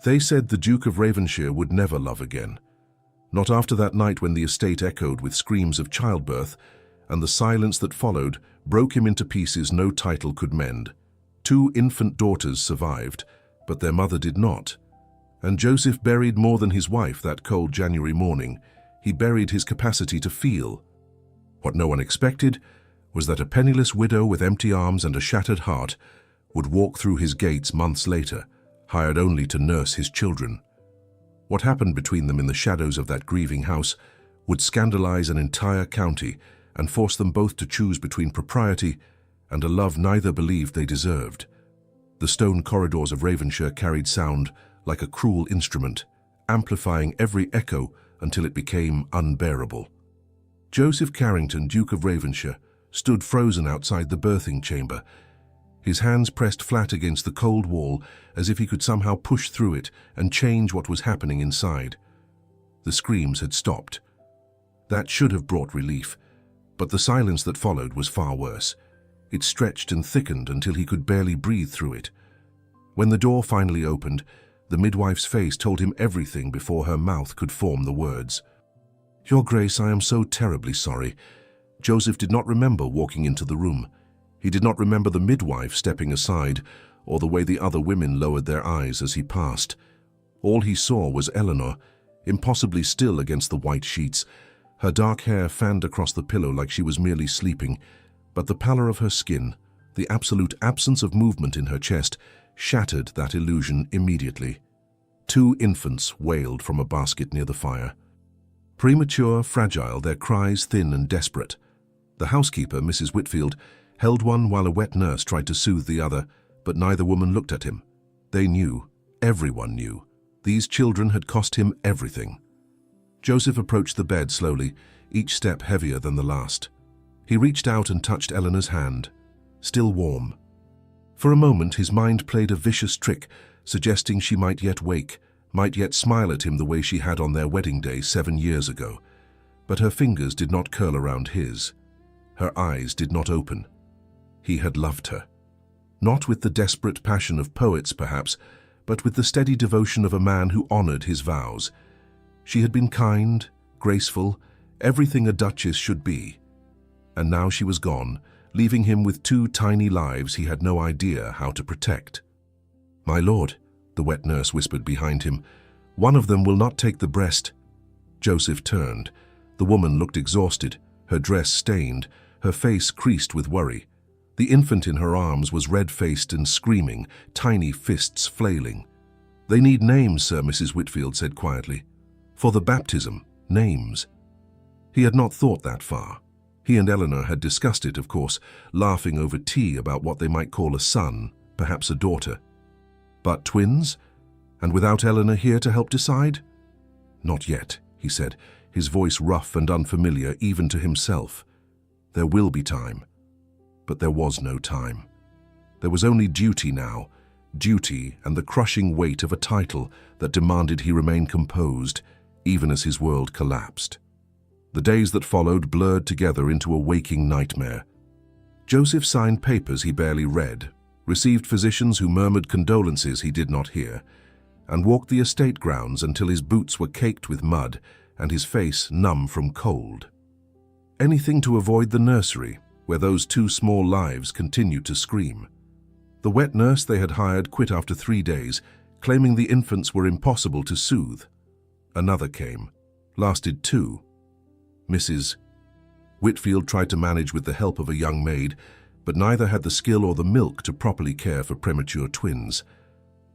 They said the Duke of Ravenshire would never love again. Not after that night when the estate echoed with screams of childbirth, and the silence that followed broke him into pieces no title could mend. 2 infant daughters survived, but their mother did not. And Joseph buried more than his wife that cold January morning. He buried his capacity to feel. What no one expected was that a penniless widow with empty arms and a shattered heart would walk through his gates months later, hired only to nurse his children. What happened between them in the shadows of that grieving house would scandalize an entire county and force them both to choose between propriety and a love neither believed they deserved. The stone corridors of Ravenshire carried sound like a cruel instrument, amplifying every echo until it became unbearable. Joseph Carrington, Duke of Ravenshire, stood frozen outside the birthing chamber, his hands pressed flat against the cold wall as if he could somehow push through it and change what was happening inside. The screams had stopped. That should have brought relief, but the silence that followed was far worse. It stretched and thickened until he could barely breathe through it. When the door finally opened, the midwife's face told him everything before her mouth could form the words. "Your Grace, I am so terribly sorry." Joseph did not remember walking into the room. He did not remember the midwife stepping aside or the way the other women lowered their eyes as he passed. All he saw was Eleanor, impossibly still against the white sheets, her dark hair fanned across the pillow like she was merely sleeping, but the pallor of her skin, the absolute absence of movement in her chest, shattered that illusion immediately. 2 infants wailed from a basket near the fire. Premature, fragile, their cries thin and desperate. The housekeeper, Mrs. Whitfield, held one while a wet nurse tried to soothe the other, but neither woman looked at him. They knew, everyone knew, these children had cost him everything. Joseph approached the bed slowly, each step heavier than the last. He reached out and touched Eleanor's hand, still warm. For a moment his mind played a vicious trick, suggesting she might yet wake, might yet smile at him the way she had on their wedding day 7 years ago. But her fingers did not curl around his. Her eyes did not open. He had loved her. Not with the desperate passion of poets, perhaps, but with the steady devotion of a man who honored his vows. She had been kind, graceful, everything a duchess should be. And now she was gone, leaving him with 2 tiny lives he had no idea how to protect. "My lord," the wet nurse whispered behind him, "one of them will not take the breast." Joseph turned. The woman looked exhausted, her dress stained, her face creased with worry. The infant in her arms was red-faced and screaming, tiny fists flailing. "They need names, sir," Mrs. Whitfield said quietly. "For the baptism, names." He had not thought that far. He and Eleanor had discussed it, of course, laughing over tea about what they might call a son, perhaps a daughter. But twins? And without Eleanor here to help decide? "Not yet," he said, his voice rough and unfamiliar even to himself. "There will be time." But there was no time. There was only duty now, duty and the crushing weight of a title that demanded he remain composed, even as his world collapsed. The days that followed blurred together into a waking nightmare. Joseph signed papers he barely read, received physicians who murmured condolences he did not hear, and walked the estate grounds until his boots were caked with mud and his face numb from cold. Anything to avoid the nursery, where those 2 small lives continued to scream. The wet nurse they had hired quit after 3 days, claiming the infants were impossible to soothe. Another came, lasted 2. Mrs. Whitfield tried to manage with the help of a young maid, but neither had the skill or the milk to properly care for premature twins.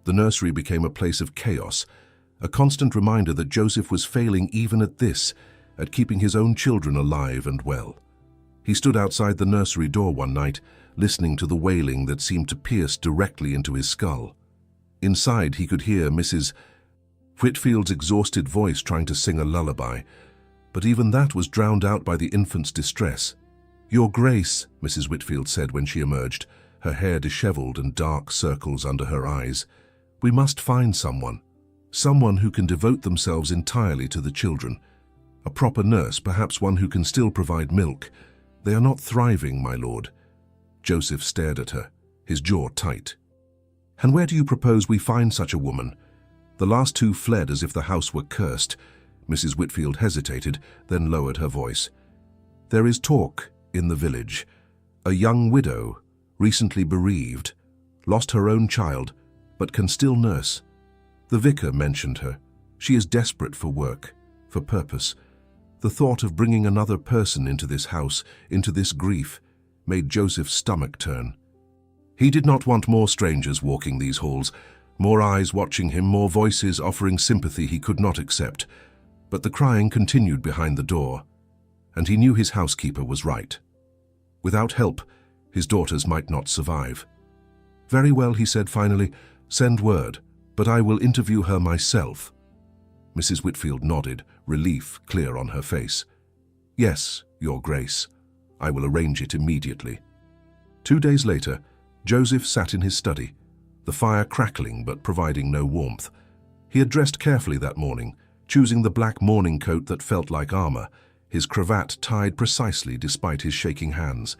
The nursery became a place of chaos, a constant reminder that Joseph was failing even at this, at keeping his own children alive and well. He stood outside the nursery door one night, listening to the wailing that seemed to pierce directly into his skull. Inside, he could hear Mrs. Whitfield's exhausted voice trying to sing a lullaby, but even that was drowned out by the infant's distress. "Your Grace," Mrs. Whitfield said when she emerged, her hair disheveled and dark circles under her eyes, "we must find someone who can devote themselves entirely to the children. A proper nurse, perhaps one who can still provide milk. They are not thriving, my lord." Joseph stared at her, his jaw tight. "And where do you propose we find such a woman?" The last two fled as if the house were cursed. Mrs. Whitfield hesitated, then lowered her voice. "There is talk in the village. A young widow, recently bereaved, lost her own child, but can still nurse. The vicar mentioned her. She is desperate for work, for purpose. The thought of bringing another person into this house, into this grief, made Joseph's stomach turn. He did not want more strangers walking these halls, more eyes watching him, more voices offering sympathy he could not accept. But the crying continued behind the door, and he knew his housekeeper was right. Without help, his daughters might not survive. "Very well," he said finally, "send word, but I will interview her myself." Mrs. Whitfield nodded, relief clear on her face. "Yes, Your Grace. I will arrange it immediately." 2 days later, Joseph sat in his study, the fire crackling but providing no warmth. He had dressed carefully that morning, choosing the black morning coat that felt like armor, his cravat tied precisely despite his shaking hands.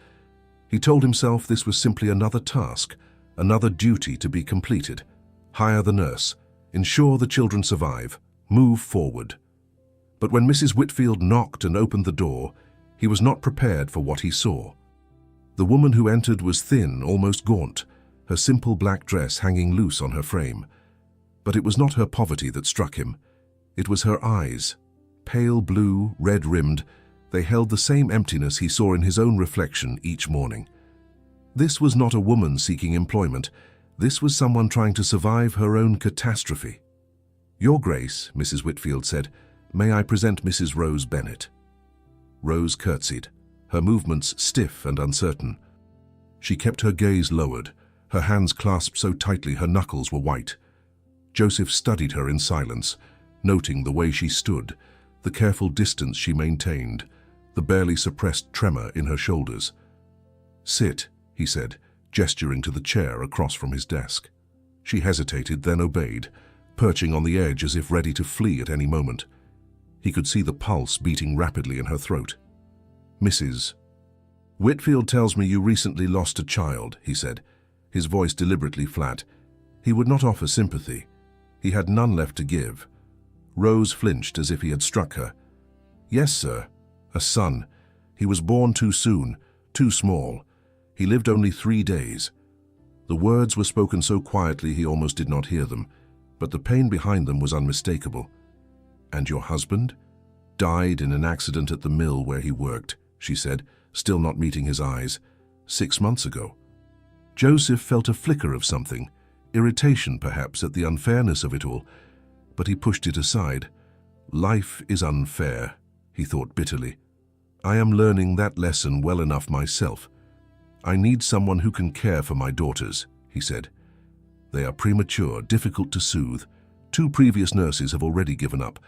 He told himself this was simply another task, another duty to be completed. Hire the nurse, ensure the children survive, move forward. But when Mrs. Whitfield knocked and opened the door, he was not prepared for what he saw. The woman who entered was thin, almost gaunt, her simple black dress hanging loose on her frame. But it was not her poverty that struck him. It was her eyes. Pale blue, red-rimmed, they held the same emptiness he saw in his own reflection each morning. This was not a woman seeking employment. This was someone trying to survive her own catastrophe. "Your Grace," Mrs. Whitfield said, "may I present Mrs. Rose Bennet?" Rose curtsied, her movements stiff and uncertain. She kept her gaze lowered, her hands clasped so tightly her knuckles were white. Joseph studied her in silence, noting the way she stood, the careful distance she maintained, the barely suppressed tremor in her shoulders. "Sit," he said, gesturing to the chair across from his desk. She hesitated, then obeyed, perching on the edge as if ready to flee at any moment. He could see the pulse beating rapidly in her throat. "Mrs. Whitfield tells me you recently lost a child," he said, his voice deliberately flat. He would not offer sympathy. He had none left to give. Rose flinched as if he had struck her. "Yes, sir. A son. He was born too soon, too small. He lived only 3 days." The words were spoken so quietly he almost did not hear them, but the pain behind them was unmistakable. "And your husband?" "Died in an accident at the mill where he worked," she said, still not meeting his eyes. 6 months ago." Joseph felt a flicker of something, irritation perhaps at the unfairness of it all, but he pushed it aside. "Life is unfair," he thought bitterly. "I am learning that lesson well enough myself. I need someone who can care for my daughters," he said. "They are premature, difficult to soothe. 2 previous nurses have already given up.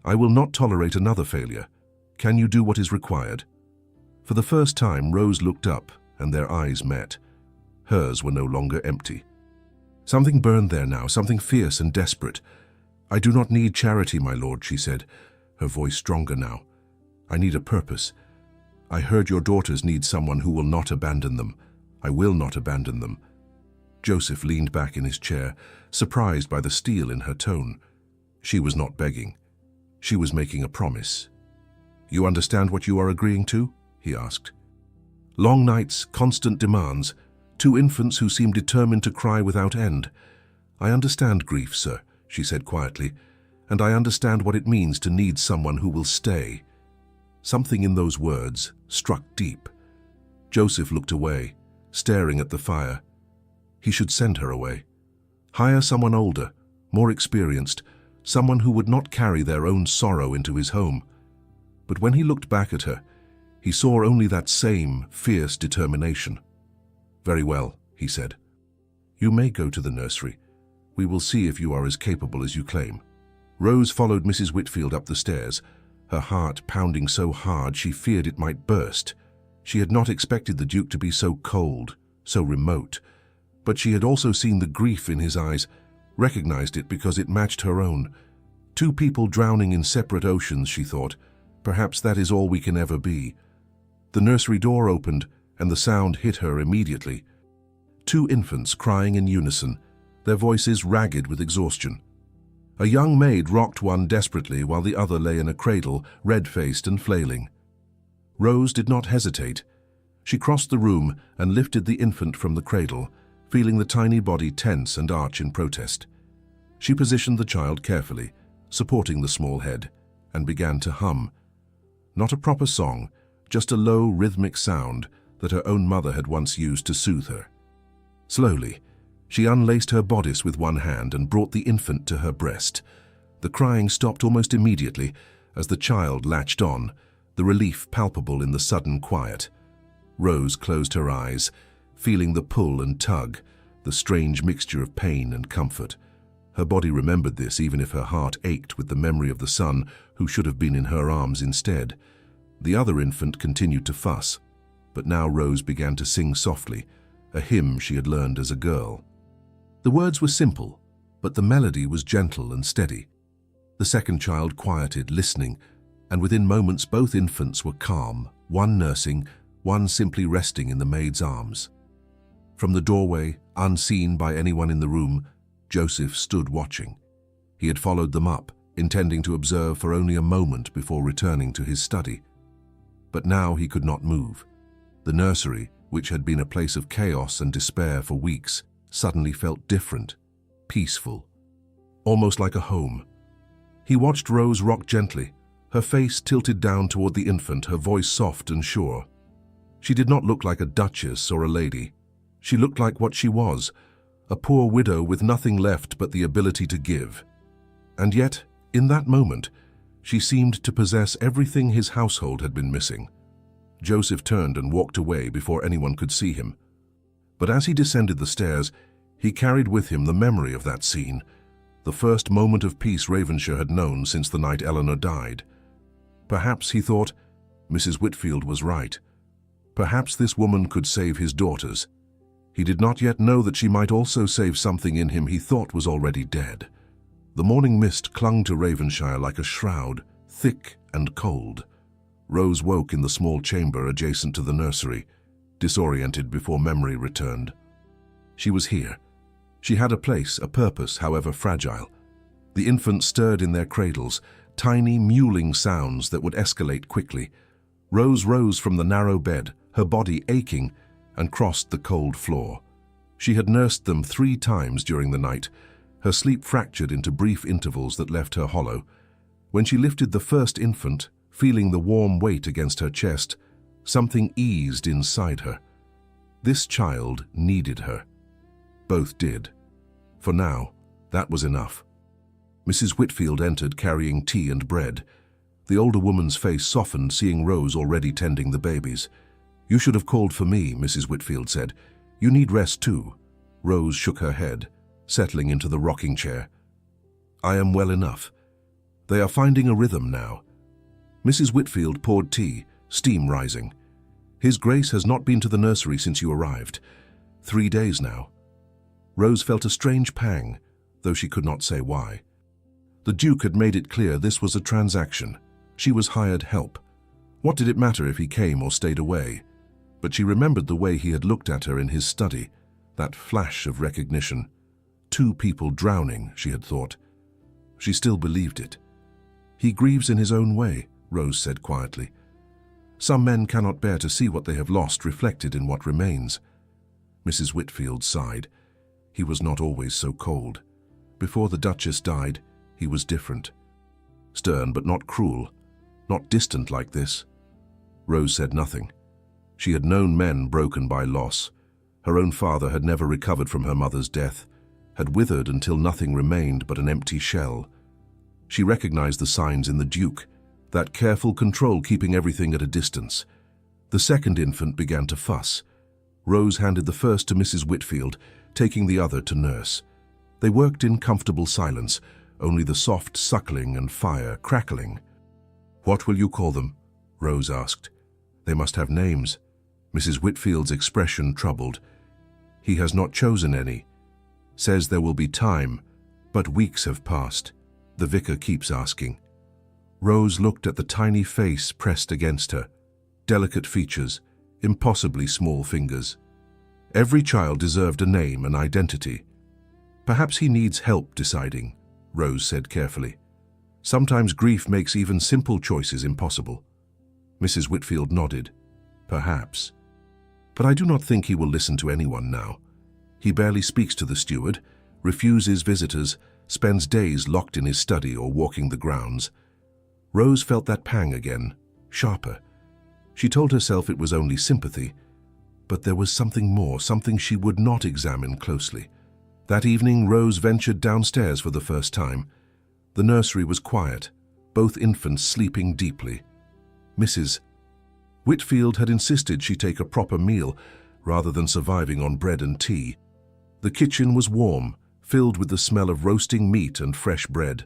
I will not tolerate another failure. Can you do what is required?" For the first time, Rose looked up, and their eyes met. Hers were no longer empty. Something burned there now, something fierce and desperate. "I do not need charity, my lord," she said, her voice stronger now. "I need a purpose. I heard your daughters need someone who will not abandon them. I will not abandon them." Joseph leaned back in his chair, surprised by the steel in her tone. She was not begging. She was making a promise. "You understand what you are agreeing to?" he asked. "Long nights, constant demands, 2 infants who seem determined to cry without end. I understand grief, sir," she said quietly, "and I understand what it means to need someone who will stay." Something in those words struck deep. Joseph looked away, staring at the fire. He should send her away. Hire someone older, more experienced, someone who would not carry their own sorrow into his home. But when he looked back at her, he saw only that same fierce determination. "Very well," he said. "You may go to the nursery. We will see if you are as capable as you claim." Rose followed Mrs. Whitfield up the stairs, her heart pounding so hard she feared it might burst. She had not expected the Duke to be so cold, so remote, but she had also seen the grief in his eyes, recognized it because it matched her own. 2 people drowning in separate oceans, she thought. Perhaps that is all we can ever be. The nursery door opened, and the sound hit her immediately. 2 infants crying in unison, their voices ragged with exhaustion. A young maid rocked one desperately while the other lay in a cradle, red-faced and flailing. Rose did not hesitate. She crossed the room and lifted the infant from the cradle, feeling the tiny body tense and arch in protest. She positioned the child carefully, supporting the small head, and began to hum. Not a proper song, just a low, rhythmic sound that her own mother had once used to soothe her. Slowly, she unlaced her bodice with one hand and brought the infant to her breast. The crying stopped almost immediately as the child latched on, the relief palpable in the sudden quiet. Rose closed her eyes, feeling the pull and tug, the strange mixture of pain and comfort. Her body remembered this even if her heart ached with the memory of the son who should have been in her arms instead. The other infant continued to fuss, but now Rose began to sing softly, a hymn she had learned as a girl. The words were simple, but the melody was gentle and steady. The second child quieted, listening, and within moments both infants were calm, one nursing, one simply resting in the maid's arms. From the doorway, unseen by anyone in the room, Joseph stood watching. He had followed them up, intending to observe for only a moment before returning to his study. But now he could not move. The nursery, which had been a place of chaos and despair for weeks, suddenly felt different, peaceful, almost like a home. He watched Rose rock gently, her face tilted down toward the infant, her voice soft and sure. She did not look like a duchess or a lady. She looked like what she was, a poor widow with nothing left but the ability to give. And yet, in that moment, she seemed to possess everything his household had been missing. Joseph turned and walked away before anyone could see him. But as he descended the stairs, he carried with him the memory of that scene, the first moment of peace Ravenshire had known since the night Eleanor died. Perhaps, he thought, Mrs. Whitfield was right. Perhaps this woman could save his daughters. He did not yet know that she might also save something in him he thought was already dead. The morning mist clung to Ravenshire like a shroud, thick and cold. Rose woke in the small chamber adjacent to the nursery, disoriented before memory returned. She was here. She had a place, a purpose, however fragile. The infants stirred in their cradles, tiny mewling sounds that would escalate quickly. Rose rose from the narrow bed, her body aching, and crossed the cold floor. She had nursed them 3 times during the night, her sleep fractured into brief intervals that left her hollow. When she lifted the first infant, feeling the warm weight against her chest, something eased inside her. This child needed her. Both did. For now, that was enough. Mrs. Whitfield entered carrying tea and bread. The older woman's face softened, seeing Rose already tending the babies. "You should have called for me," Mrs. Whitfield said. "You need rest too." Rose shook her head, settling into the rocking chair. "I am well enough. They are finding a rhythm now." Mrs. Whitfield poured tea, steam rising. "His Grace has not been to the nursery since you arrived. 3 days now." Rose felt a strange pang, though she could not say why. The Duke had made it clear this was a transaction. She was hired help. What did it matter if he came or stayed away? But she remembered the way he had looked at her in his study, that flash of recognition. 2 people drowning, she had thought. She still believed it. "He grieves in his own way," Rose said quietly. "Some men cannot bear to see what they have lost reflected in what remains." Mrs. Whitfield sighed. He was not always so cold. Before the Duchess died, he was different. Stern but not cruel, not distant like this. Rose said nothing. She had known men broken by loss. Her own father had never recovered from her mother's death, had withered until nothing remained but an empty shell. She recognized the signs in the Duke, that careful control keeping everything at a distance. The second infant began to fuss. Rose handed the first to Mrs. Whitfield, taking the other to nurse. They worked in comfortable silence, only the soft suckling and fire crackling. "What will you call them?" Rose asked. "They must have names." Mrs. Whitfield's expression troubled. "He has not chosen any. Says there will be time, but weeks have passed. The vicar keeps asking." Rose looked at the tiny face pressed against her. Delicate features, impossibly small fingers. Every child deserved a name, an identity. "Perhaps he needs help deciding," Rose said carefully. Sometimes grief makes even simple choices impossible. Mrs. Whitfield nodded. Perhaps. But I do not think he will listen to anyone now. He barely speaks to the steward, refuses visitors, spends days locked in his study or walking the grounds. Rose felt that pang again, sharper. She told herself it was only sympathy, but there was something more, something she would not examine closely. That evening, Rose ventured downstairs for the first time. The nursery was quiet, both infants sleeping deeply. Mrs. Whitfield had insisted she take a proper meal rather than surviving on bread and tea. The kitchen was warm, filled with the smell of roasting meat and fresh bread.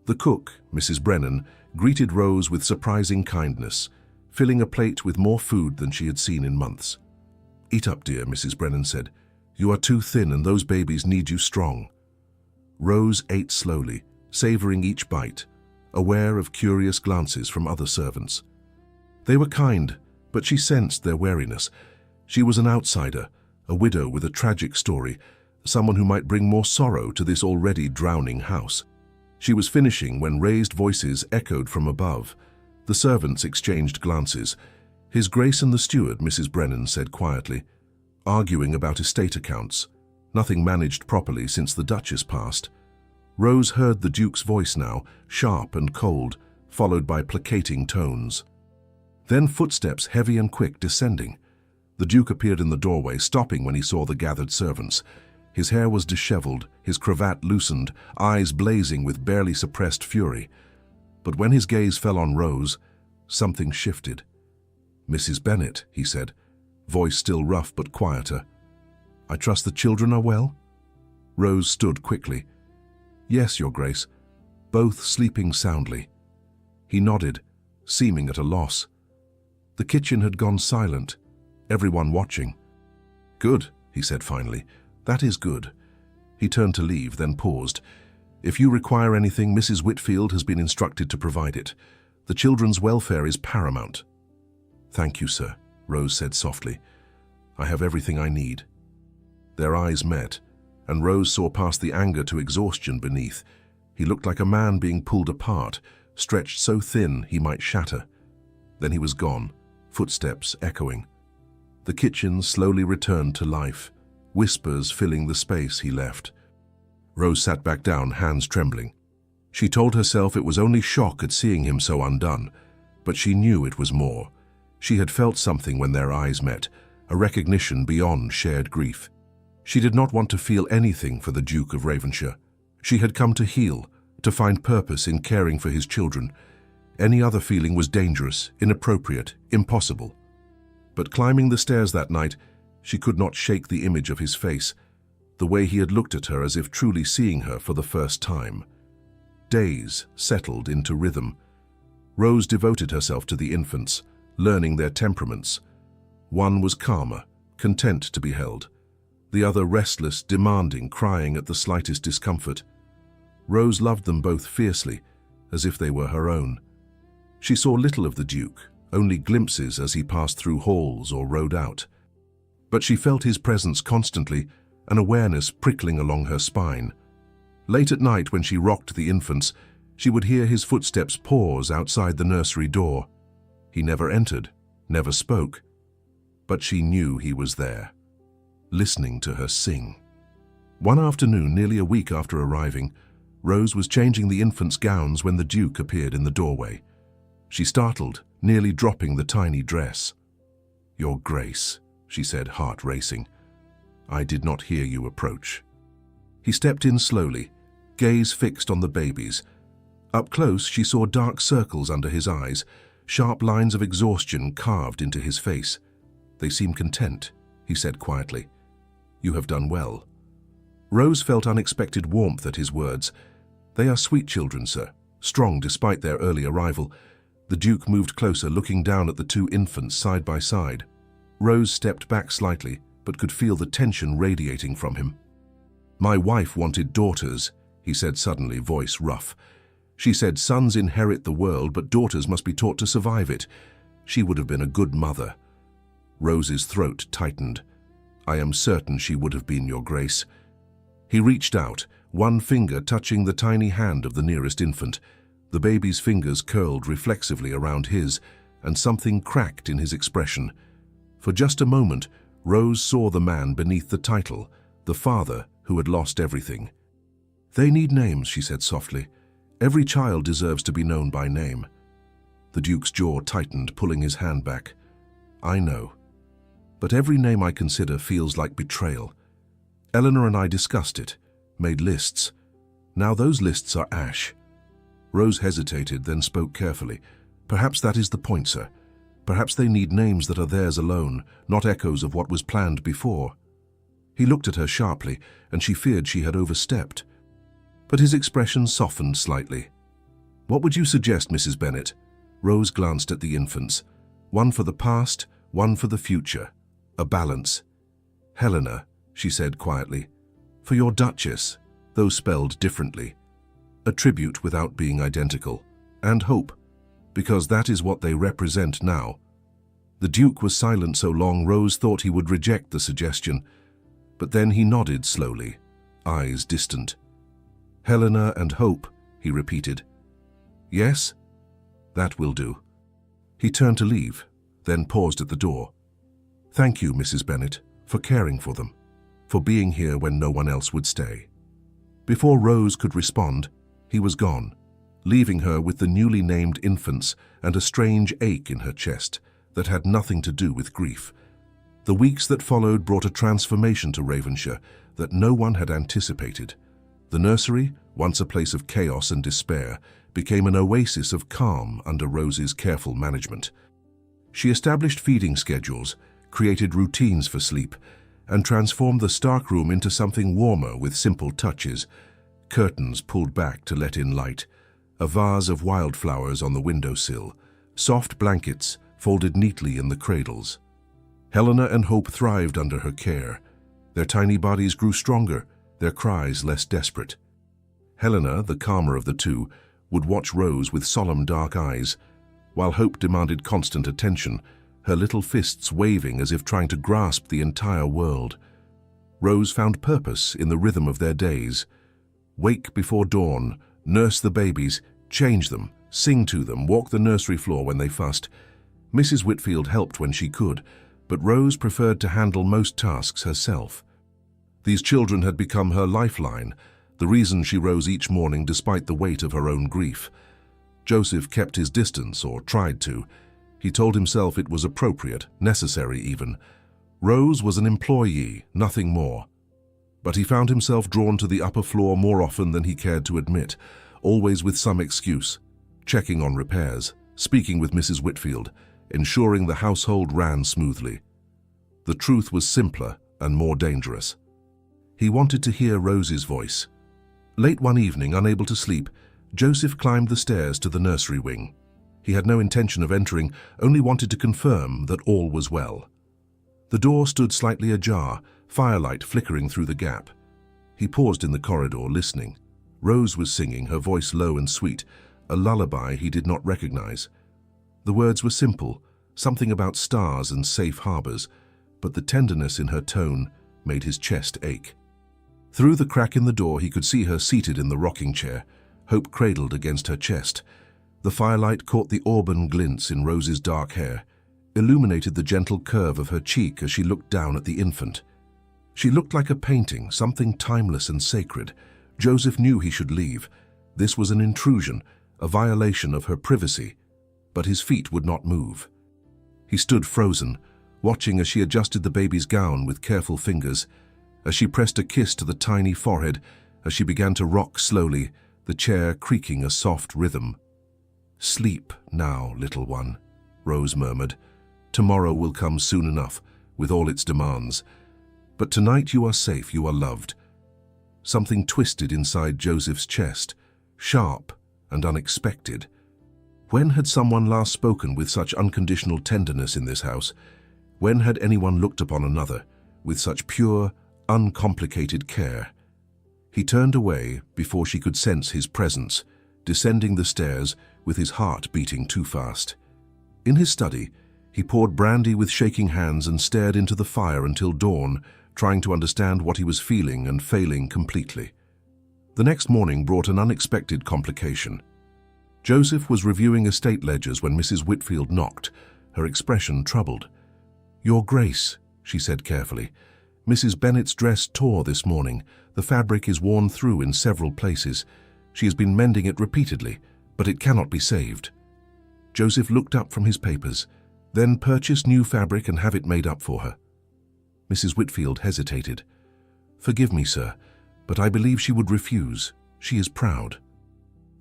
The cook, Mrs. Brennan, greeted Rose with surprising kindness, filling a plate with more food than she had seen in months. "Eat up, dear," Mrs. Brennan said. "You are too thin and those babies need you strong." Rose ate slowly, savoring each bite, aware of curious glances from other servants. They were kind, but she sensed their wariness. She was an outsider, a widow with a tragic story, someone who might bring more sorrow to this already drowning house. She was finishing when raised voices echoed from above. The servants exchanged glances. "His Grace and the steward," Mrs. Brennan said quietly, arguing about estate accounts, nothing managed properly since the Duchess passed. Rose heard the Duke's voice now, sharp and cold, followed by placating tones. Then footsteps, heavy and quick, descending. The Duke appeared in the doorway, stopping when he saw the gathered servants. His hair was disheveled, his cravat loosened, eyes blazing with barely suppressed fury. But when his gaze fell on Rose, something shifted. "Mrs. Bennet," he said, voice still rough but quieter. "I trust the children are well?" Rose stood quickly. "Yes, Your Grace, both sleeping soundly." He nodded, seeming at a loss. The kitchen had gone silent, everyone watching. "Good," he said finally. "That is good." He turned to leave, then paused. "If you require anything, Mrs. Whitfield has been instructed to provide it. The children's welfare is paramount." "Thank you, sir," Rose said softly. "I have everything I need." Their eyes met, and Rose saw past the anger to exhaustion beneath. He looked like a man being pulled apart, stretched so thin he might shatter. Then he was gone, footsteps echoing. The kitchen slowly returned to life, whispers filling the space he left. Rose sat back down, hands trembling. She told herself it was only shock at seeing him so undone, but she knew it was more. She had felt something when their eyes met, a recognition beyond shared grief. She did not want to feel anything for the Duke of Ravenshire. She had come to heal, to find purpose in caring for his children. Any other feeling was dangerous, inappropriate, impossible. But climbing the stairs that night, she could not shake the image of his face, the way he had looked at her as if truly seeing her for the first time. Days settled into rhythm. Rose devoted herself to the infants, learning their temperaments. One was calmer, content to be held. The other restless, demanding, crying at the slightest discomfort. Rose loved them both fiercely, as if they were her own. She saw little of the Duke, only glimpses as he passed through halls or rode out. But she felt his presence constantly, an awareness prickling along her spine. Late at night, when she rocked the infants, she would hear his footsteps pause outside the nursery door. He never entered, never spoke, but she knew he was there, listening to her sing. One afternoon, nearly a week after arriving, Rose was changing the infants' gowns when the Duke appeared in the doorway. She startled, nearly dropping the tiny dress. "Your Grace," she said, heart racing. "I did not hear you approach." He stepped in slowly, gaze fixed on the babies. Up close, she saw dark circles under his eyes, sharp lines of exhaustion carved into his face. "They seem content," he said quietly. "You have done well." Rose felt unexpected warmth at his words. "They are sweet children, sir, strong despite their early arrival." The Duke moved closer, looking down at the two infants side by side. Rose stepped back slightly, but could feel the tension radiating from him. "My wife wanted daughters," he said suddenly, voice rough. "She said sons inherit the world, but daughters must be taught to survive it. She would have been a good mother." Rose's throat tightened. "I am certain she would have been, Your Grace." He reached out, one finger touching the tiny hand of the nearest infant. The baby's fingers curled reflexively around his, and something cracked in his expression. For just a moment, Rose saw the man beneath the title, the father who had lost everything. "They need names," she said softly. "Every child deserves to be known by name." The Duke's jaw tightened, pulling his hand back. "I know. But every name I consider feels like betrayal. Eleanor and I discussed it, made lists. Now those lists are ash." Rose hesitated, then spoke carefully. "Perhaps that is the point, sir. Perhaps they need names that are theirs alone, not echoes of what was planned before." He looked at her sharply, and she feared she had overstepped. But his expression softened slightly. "What would you suggest, Mrs. Bennet?" Rose glanced at the infants. "One for the past, one for the future. A balance." "Helena," she said quietly. "For your Duchess," though spelled differently. A tribute without being identical. And hope, because that is what they represent now. The Duke was silent so long Rose thought he would reject the suggestion, but then he nodded slowly, eyes distant. "Helena and hope," he repeated. "Yes? That will do." He turned to leave, then paused at the door. "Thank you, Mrs. Bennet, for caring for them, for being here when no one else would stay." Before Rose could respond, he was gone, leaving her with the newly named infants and a strange ache in her chest that had nothing to do with grief. The weeks that followed brought a transformation to Ravenshire that no one had anticipated. The nursery, once a place of chaos and despair, became an oasis of calm under Rose's careful management. She established feeding schedules, created routines for sleep, and transformed the Stark room into something warmer with simple touches. Curtains pulled back to let in light, a vase of wildflowers on the windowsill, soft blankets folded neatly in the cradles. Helena and Hope thrived under her care. Their tiny bodies grew stronger, their cries less desperate. Helena, the calmer of the two, would watch Rose with solemn dark eyes, while Hope demanded constant attention, her little fists waving as if trying to grasp the entire world. Rose found purpose in the rhythm of their days. Wake before dawn, nurse the babies, change them, sing to them, walk the nursery floor when they fussed. Mrs. Whitfield helped when she could, but Rose preferred to handle most tasks herself. These children had become her lifeline, the reason she rose each morning despite the weight of her own grief. Joseph kept his distance, or tried to. He told himself it was appropriate, necessary even. Rose was an employee, nothing more. But he found himself drawn to the upper floor more often than he cared to admit, always with some excuse, checking on repairs, speaking with Mrs. Whitfield, ensuring the household ran smoothly. The truth was simpler and more dangerous. He wanted to hear Rose's voice. Late one evening, unable to sleep, Joseph climbed the stairs to the nursery wing. He had no intention of entering, only wanted to confirm that all was well. The door stood slightly ajar, firelight flickering through the gap. He paused in the corridor, listening. Rose was singing, her voice low and sweet, a lullaby he did not recognize. The words were simple, something about stars and safe harbors, but the tenderness in her tone made his chest ache. Through the crack in the door he could see her seated in the rocking chair, Hope cradled against her chest. The firelight caught the auburn glints in Rose's dark hair, illuminated the gentle curve of her cheek as she looked down at the infant. She looked like a painting, something timeless and sacred. Joseph knew he should leave. This was an intrusion, a violation of her privacy, but his feet would not move. He stood frozen, watching as she adjusted the baby's gown with careful fingers, as she pressed a kiss to the tiny forehead, as she began to rock slowly, the chair creaking a soft rhythm. "Sleep now, little one," Rose murmured. "Tomorrow will come soon enough, with all its demands. But tonight you are safe, you are loved." Something twisted inside Joseph's chest, sharp and unexpected. When had someone last spoken with such unconditional tenderness in this house? When had anyone looked upon another with such pure, uncomplicated care? He turned away before she could sense his presence, descending the stairs with his heart beating too fast. In his study, he poured brandy with shaking hands and stared into the fire until dawn, trying to understand what he was feeling and failing completely. The next morning brought an unexpected complication. Joseph was reviewing estate ledgers when Mrs. Whitfield knocked, her expression troubled. "Your Grace," she said carefully, "Mrs. Bennet's dress tore this morning. The fabric is worn through in several places. She has been mending it repeatedly, but it cannot be saved." Joseph looked up from his papers, "Then purchase new fabric and have it made up for her." Mrs. Whitfield hesitated. "Forgive me, sir, but I believe she would refuse. She is proud."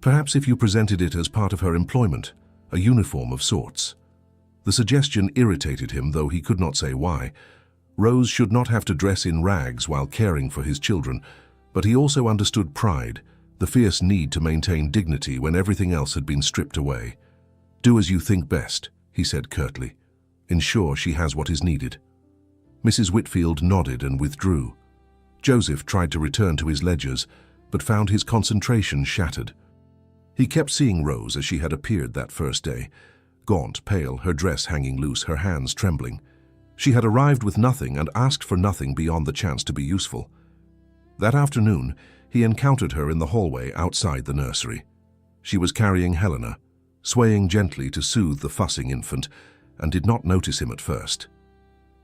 "Perhaps if you presented it as part of her employment, a uniform of sorts." The suggestion irritated him, though he could not say why. Rose should not have to dress in rags while caring for his children, but he also understood pride, the fierce need to maintain dignity when everything else had been stripped away. "Do as you think best," he said curtly. "Ensure she has what is needed." Mrs. Whitfield nodded and withdrew. Joseph tried to return to his ledgers, but found his concentration shattered. He kept seeing Rose as she had appeared that first day, gaunt, pale, her dress hanging loose, her hands trembling. She had arrived with nothing and asked for nothing beyond the chance to be useful. That afternoon, he encountered her in the hallway outside the nursery. She was carrying Helena, swaying gently to soothe the fussing infant, and did not notice him at first.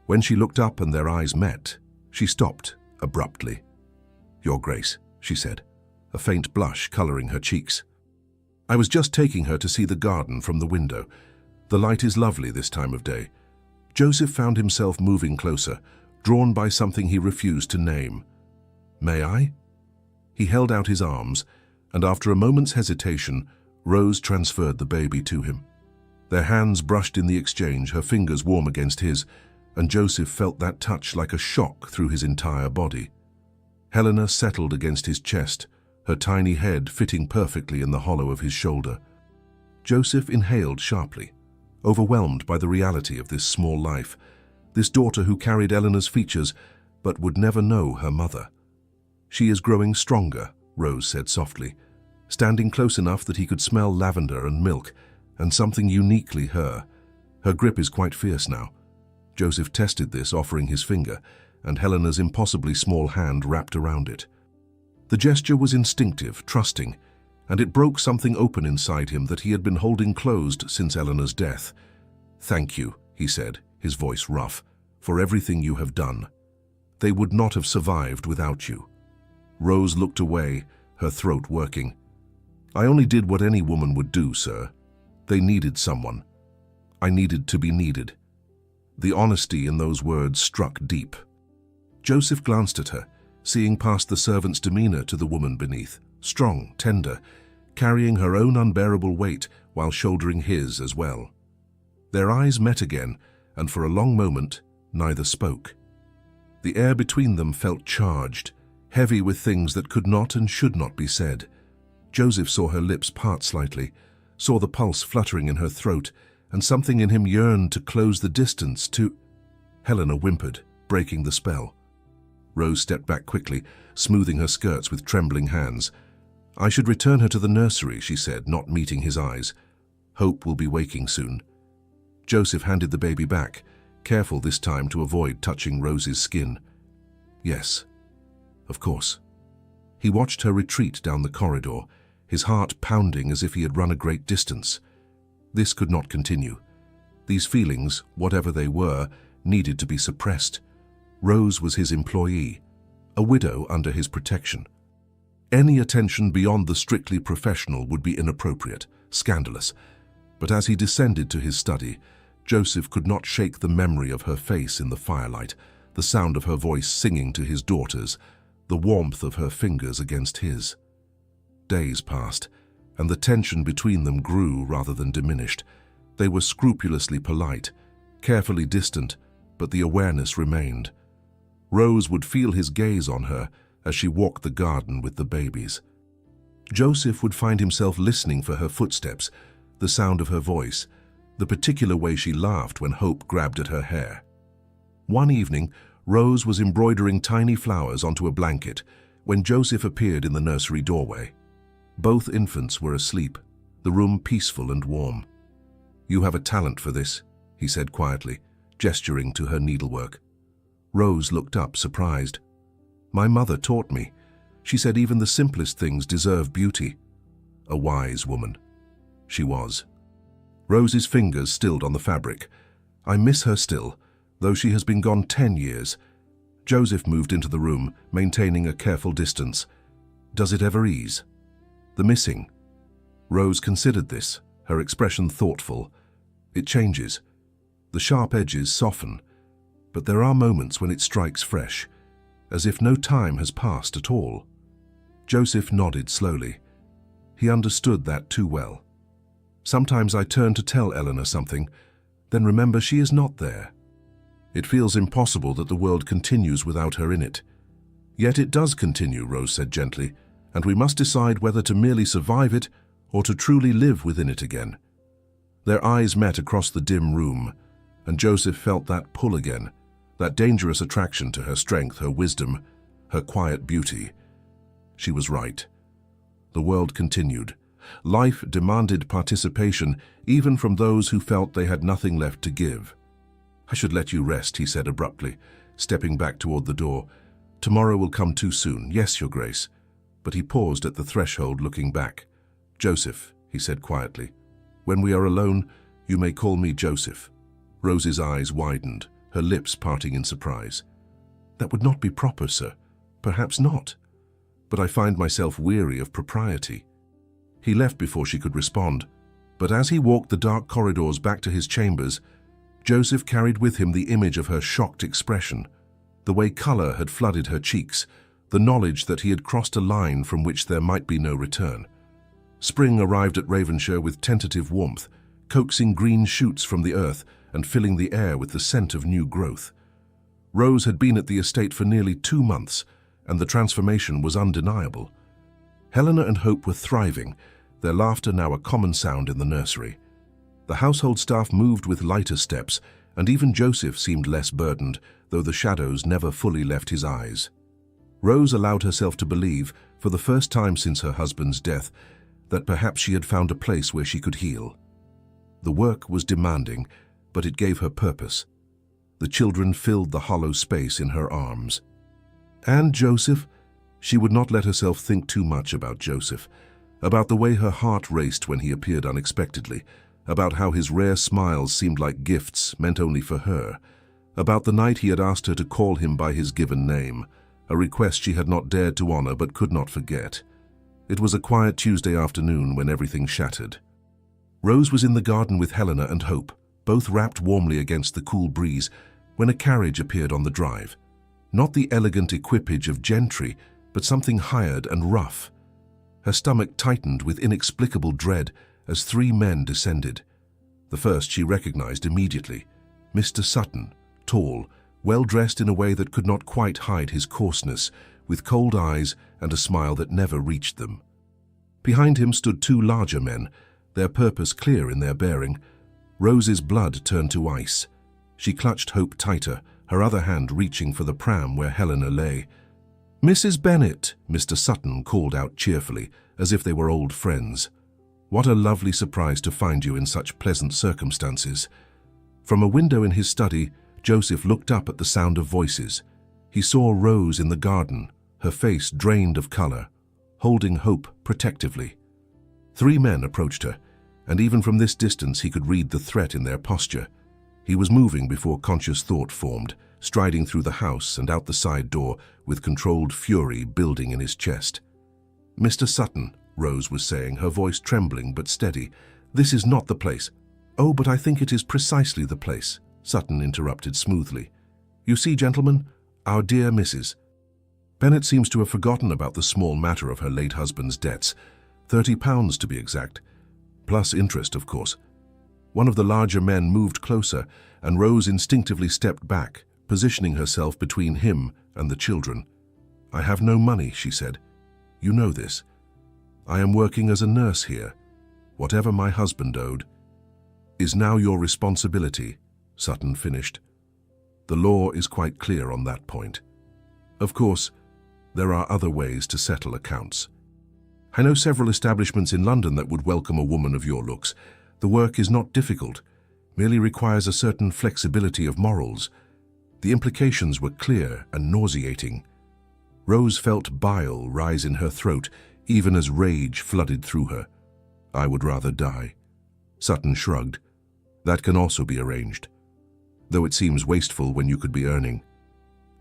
When she looked up and their eyes met, she stopped abruptly. "Your Grace," she said, a faint blush coloring her cheeks. "I was just taking her to see the garden from the window. The light is lovely this time of day." Joseph found himself moving closer, drawn by something he refused to name. "May I?" He held out his arms, and after a moment's hesitation, Rose transferred the baby to him. Their hands brushed in the exchange, her fingers warm against his, and Joseph felt that touch like a shock through his entire body. Helena settled against his chest, her tiny head fitting perfectly in the hollow of his shoulder. Joseph inhaled sharply, overwhelmed by the reality of this small life, this daughter who carried Eleanor's features but would never know her mother. "She is growing stronger," Rose said softly, standing close enough that he could smell lavender and milk, and something uniquely her. "Her grip is quite fierce now." Joseph tested this, offering his finger, and Helena's impossibly small hand wrapped around it. The gesture was instinctive, trusting, and it broke something open inside him that he had been holding closed since Eleanor's death. "Thank you," he said, his voice rough, "for everything you have done. They would not have survived without you." Rose looked away, her throat working. "I only did what any woman would do, sir. They needed someone. I needed to be needed." The honesty in those words struck deep. Joseph glanced at her, seeing past the servant's demeanor to the woman beneath, strong, tender, carrying her own unbearable weight while shouldering his as well. Their eyes met again, and for a long moment, neither spoke. The air between them felt charged, heavy with things that could not and should not be said. Joseph saw her lips part slightly, saw the pulse fluttering in her throat, and something in him yearned to close the distance to... Helena whimpered, breaking the spell. Rose stepped back quickly, smoothing her skirts with trembling hands. "I should return her to the nursery," she said, not meeting his eyes. "Hope will be waking soon." Joseph handed the baby back, careful this time to avoid touching Rose's skin. "Yes, of course." He watched her retreat down the corridor, his heart pounding as if he had run a great distance. This could not continue. These feelings, whatever they were, needed to be suppressed. Rose was his employee, a widow under his protection. Any attention beyond the strictly professional would be inappropriate, scandalous. But as he descended to his study, Joseph could not shake the memory of her face in the firelight, the sound of her voice singing to his daughters, the warmth of her fingers against his. Days passed, and the tension between them grew rather than diminished. They were scrupulously polite, carefully distant, but the awareness remained. Rose would feel his gaze on her as she walked the garden with the babies. Joseph would find himself listening for her footsteps, the sound of her voice, the particular way she laughed when Hope grabbed at her hair. One evening, Rose was embroidering tiny flowers onto a blanket when Joseph appeared in the nursery doorway. Both infants were asleep, the room peaceful and warm. "You have a talent for this," he said quietly, gesturing to her needlework. Rose looked up, surprised. "My mother taught me. She said even the simplest things deserve beauty. A wise woman. She was. Rose's fingers stilled on the fabric. I miss her still, though she has been gone 10 years. Joseph moved into the room, maintaining a careful distance. Does it ever ease? The missing. Rose considered this, her expression thoughtful. It changes. The sharp edges soften, but there are moments when it strikes fresh, as if no time has passed at all. Joseph nodded slowly. He understood that too well. Sometimes I turn to tell Eleanor something, then remember she is not there. It feels impossible that the world continues without her in it. Yet it does continue, Rose said gently, and we must decide whether to merely survive it or to truly live within it again. Their eyes met across the dim room, and Joseph felt that pull again, that dangerous attraction to her strength, her wisdom, her quiet beauty. She was right. The world continued. Life demanded participation, even from those who felt they had nothing left to give. I should let you rest, he said abruptly, stepping back toward the door. Tomorrow will come too soon. Yes, Your Grace. But he paused at the threshold, looking back. Joseph, he said quietly. When we are alone, you may call me Joseph. Rose's eyes widened, her lips parting in surprise. That would not be proper, sir. Perhaps not. But I find myself weary of propriety. He left before she could respond, but as he walked the dark corridors back to his chambers, Joseph carried with him the image of her shocked expression, the way color had flooded her cheeks, the knowledge that he had crossed a line from which there might be no return. Spring arrived at Ravenshire with tentative warmth, coaxing green shoots from the earth and filling the air with the scent of new growth. Rose had been at the estate for nearly 2 months, and the transformation was undeniable. Helena and Hope were thriving, their laughter now a common sound in the nursery. The household staff moved with lighter steps, and even Joseph seemed less burdened, though the shadows never fully left his eyes. Rose allowed herself to believe, for the first time since her husband's death, that perhaps she had found a place where she could heal. The work was demanding, but it gave her purpose. The children filled the hollow space in her arms. And Joseph? She would not let herself think too much about Joseph, about the way her heart raced when he appeared unexpectedly, about how his rare smiles seemed like gifts meant only for her, about the night he had asked her to call him by his given name, a request she had not dared to honor but could not forget. It was a quiet Tuesday afternoon when everything shattered. Rose was in the garden with Helena and Hope, both wrapped warmly against the cool breeze, when a carriage appeared on the drive. Not the elegant equipage of gentry, but something hired and rough. Her stomach tightened with inexplicable dread as 3 men descended. The first she recognized immediately, Mr. Sutton, tall, well-dressed in a way that could not quite hide his coarseness, with cold eyes and a smile that never reached them. Behind him stood 2 larger men, their purpose clear in their bearing. Rose's blood turned to ice. She clutched Hope tighter, her other hand reaching for the pram where Helena lay. "Mrs. Bennet," Mr. Sutton called out cheerfully, as if they were old friends. "What a lovely surprise to find you in such pleasant circumstances." From a window in his study, Joseph looked up at the sound of voices. He saw Rose in the garden, her face drained of color, holding Hope protectively. 3 men approached her, and even from this distance he could read the threat in their posture. He was moving before conscious thought formed, striding through the house and out the side door with controlled fury building in his chest. "Mr. Sutton," Rose was saying, her voice trembling but steady, "this is not the place." "Oh, but I think it is precisely the place," Sutton interrupted smoothly. "You see, gentlemen, our dear Mrs. Bennet seems to have forgotten about the small matter of her late husband's debts, £30 to be exact, plus interest, of course." One of the larger men moved closer, and Rose instinctively stepped back, positioning herself between him and the children. "I have no money," she said. "You know this. I am working as a nurse here. Whatever my husband owed is now your responsibility," Sutton finished. "The law is quite clear on that point. Of course, there are other ways to settle accounts. I know several establishments in London that would welcome a woman of your looks. The work is not difficult, merely requires a certain flexibility of morals." The implications were clear and nauseating. Rose felt bile rise in her throat, even as rage flooded through her. "I would rather die." Sutton shrugged. "That can also be arranged, though it seems wasteful when you could be earning."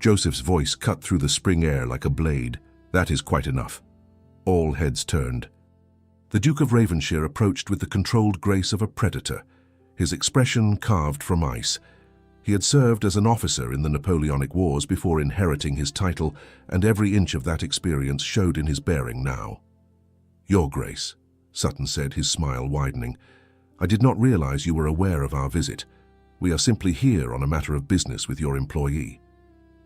Joseph's voice cut through the spring air like a blade. "That is quite enough." All heads turned. The Duke of Ravenshire approached with the controlled grace of a predator, his expression carved from ice. He had served as an officer in the Napoleonic Wars before inheriting his title, and every inch of that experience showed in his bearing now. "Your Grace," Sutton said, his smile widening, "I did not realize you were aware of our visit. We are simply here on a matter of business with your employee."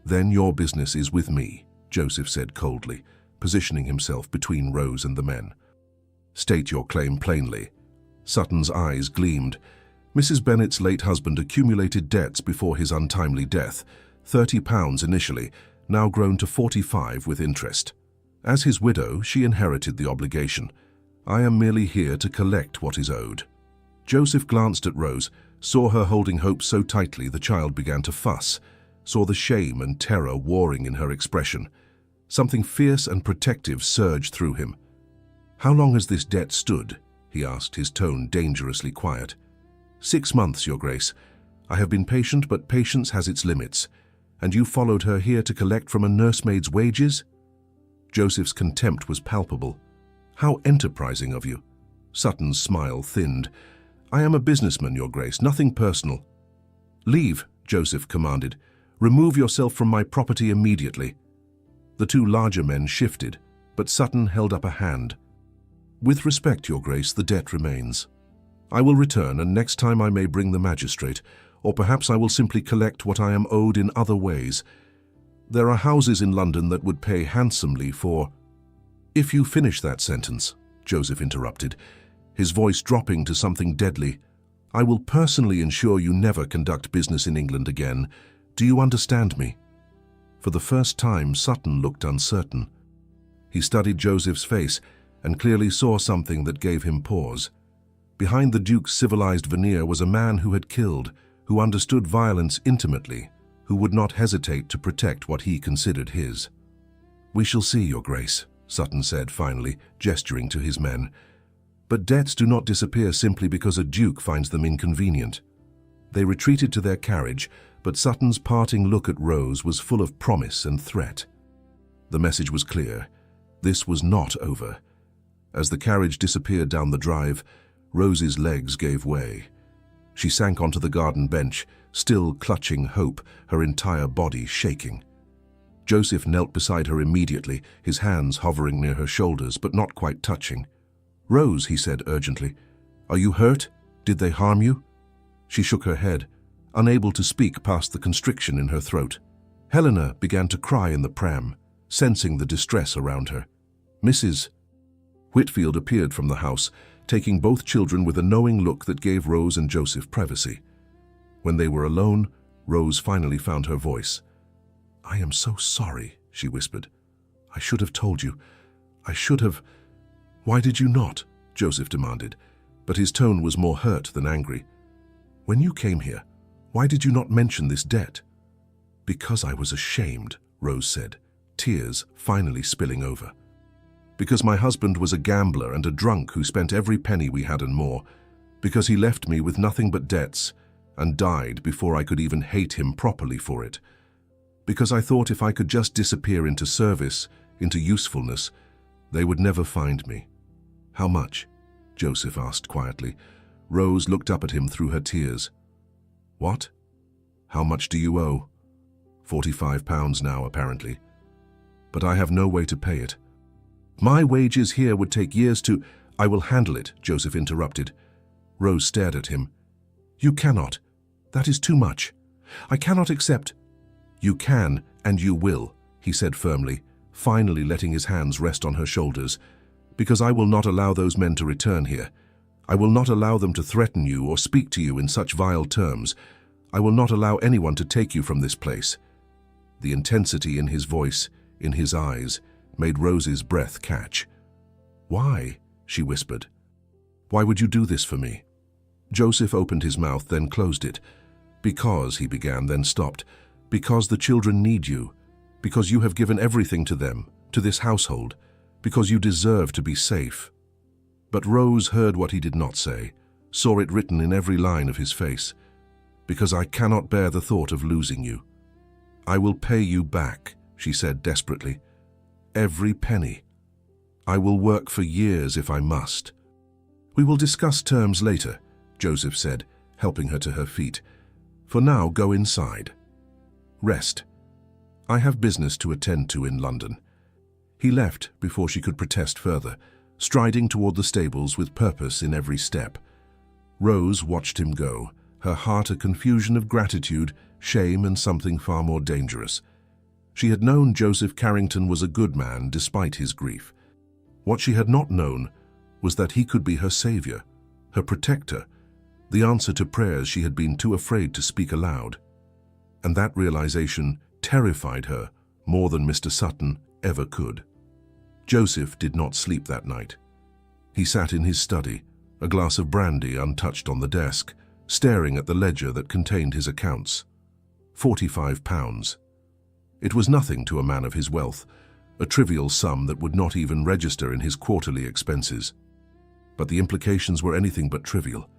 "Then your business is with me," Joseph said coldly, positioning himself between Rose and the men. "State your claim plainly." Sutton's eyes gleamed. Mrs. Bennet's late husband accumulated debts before his untimely death, £30 initially, now grown to 45 with interest. As his widow, she inherited the obligation. "I am merely here to collect what is owed." Joseph glanced at Rose, saw her holding Hope so tightly the child began to fuss, saw the shame and terror warring in her expression. Something fierce and protective surged through him. "How long has this debt stood?" he asked, his tone dangerously quiet. 6 months, Your Grace. I have been patient, but patience has its limits. And you followed her here to collect from a nursemaid's wages?" Joseph's contempt was palpable. "How enterprising of you." Sutton's smile thinned. "I am a businessman, Your Grace, nothing personal." "Leave," Joseph commanded. "Remove yourself from my property immediately." The two larger men shifted, but Sutton held up a hand. "With respect, Your Grace, the debt remains. I will return, and next time I may bring the magistrate, or perhaps I will simply collect what I am owed in other ways. There are houses in London that would pay handsomely for—" "If you finish that sentence," Joseph interrupted, his voice dropping to something deadly, "I will personally ensure you never conduct business in England again. Do you understand me?" For the first time, Sutton looked uncertain. He studied Joseph's face and clearly saw something that gave him pause. Behind the Duke's civilized veneer was a man who had killed, who understood violence intimately, who would not hesitate to protect what he considered his. "We shall see, Your Grace," Sutton said finally, gesturing to his men. "But debts do not disappear simply because a duke finds them inconvenient." They retreated to their carriage, but Sutton's parting look at Rose was full of promise and threat. The message was clear. This was not over. As the carriage disappeared down the drive, Rose's legs gave way. She sank onto the garden bench, still clutching Hope, her entire body shaking. Joseph knelt beside her immediately, his hands hovering near her shoulders but not quite touching. "Rose," he said urgently, "are you hurt? Did they harm you?" She shook her head, unable to speak past the constriction in her throat. Helena began to cry in the pram, sensing the distress around her. "Mrs." Whitfield appeared from the house, taking both children with a knowing look that gave Rose and Joseph privacy. When they were alone, Rose finally found her voice. "I am so sorry," she whispered. "I should have told you. I should have—" "Why did you not?" Joseph demanded, but his tone was more hurt than angry. "When you came here, why did you not mention this debt?" "Because I was ashamed," Rose said, tears finally spilling over. "Because my husband was a gambler and a drunk who spent every penny we had and more. Because he left me with nothing but debts and died before I could even hate him properly for it. Because I thought if I could just disappear into service, into usefulness, they would never find me." "How much?" Joseph asked quietly. Rose looked up at him through her tears. "What? How much do you owe?" £45 now, apparently. "But I have no way to pay it." "My wages here would take years to—" "I will handle it," Joseph interrupted. Rose stared at him. "You cannot. That is too much. I cannot accept—" "You can, and you will," he said firmly, finally letting his hands rest on her shoulders. "Because I will not allow those men to return here. I will not allow them to threaten you or speak to you in such vile terms. I will not allow anyone to take you from this place." The intensity in his voice, in his eyes, made Rose's breath catch. "Why?" she whispered. "Why would you do this for me?" Joseph opened his mouth, then closed it. "Because," he began, then stopped. "Because the children need you. because you have given everything to them, to this household, because you deserve to be safe." But Rose heard what he did not say, saw it written in every line of his face. "Because I cannot bear the thought of losing you. I will pay you back," she said desperately. "Every penny. I will work for years if I must." "We will discuss terms later," Joseph said, helping her to her feet. "For now, go inside. Rest. I have business to attend to in London." He left before she could protest further, striding toward the stables with purpose in every step. Rose watched him go, her heart a confusion of gratitude, shame, and something far more dangerous. She had known Joseph Carrington was a good man despite his grief. What she had not known was that he could be her savior, her protector, the answer to prayers she had been too afraid to speak aloud. And that realization terrified her more than Mr. Sutton ever could. Joseph did not sleep that night. He sat in his study, a glass of brandy untouched on the desk, staring at the ledger that contained his accounts. £45. It was nothing to a man of his wealth, a trivial sum that would not even register in his quarterly expenses. But the implications were anything but trivial.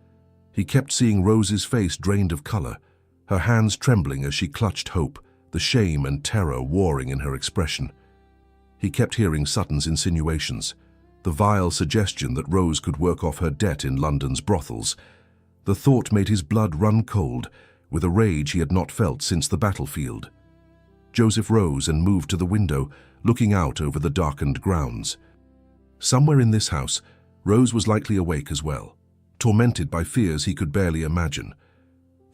He kept seeing Rose's face drained of color, her hands trembling as she clutched hope, the shame and terror warring in her expression. He kept hearing Sutton's insinuations, the vile suggestion that Rose could work off her debt in London's brothels. The thought made his blood run cold, with a rage he had not felt since the battlefield. Joseph rose and moved to the window, looking out over the darkened grounds. Somewhere in this house, Rose was likely awake as well, tormented by fears he could barely imagine.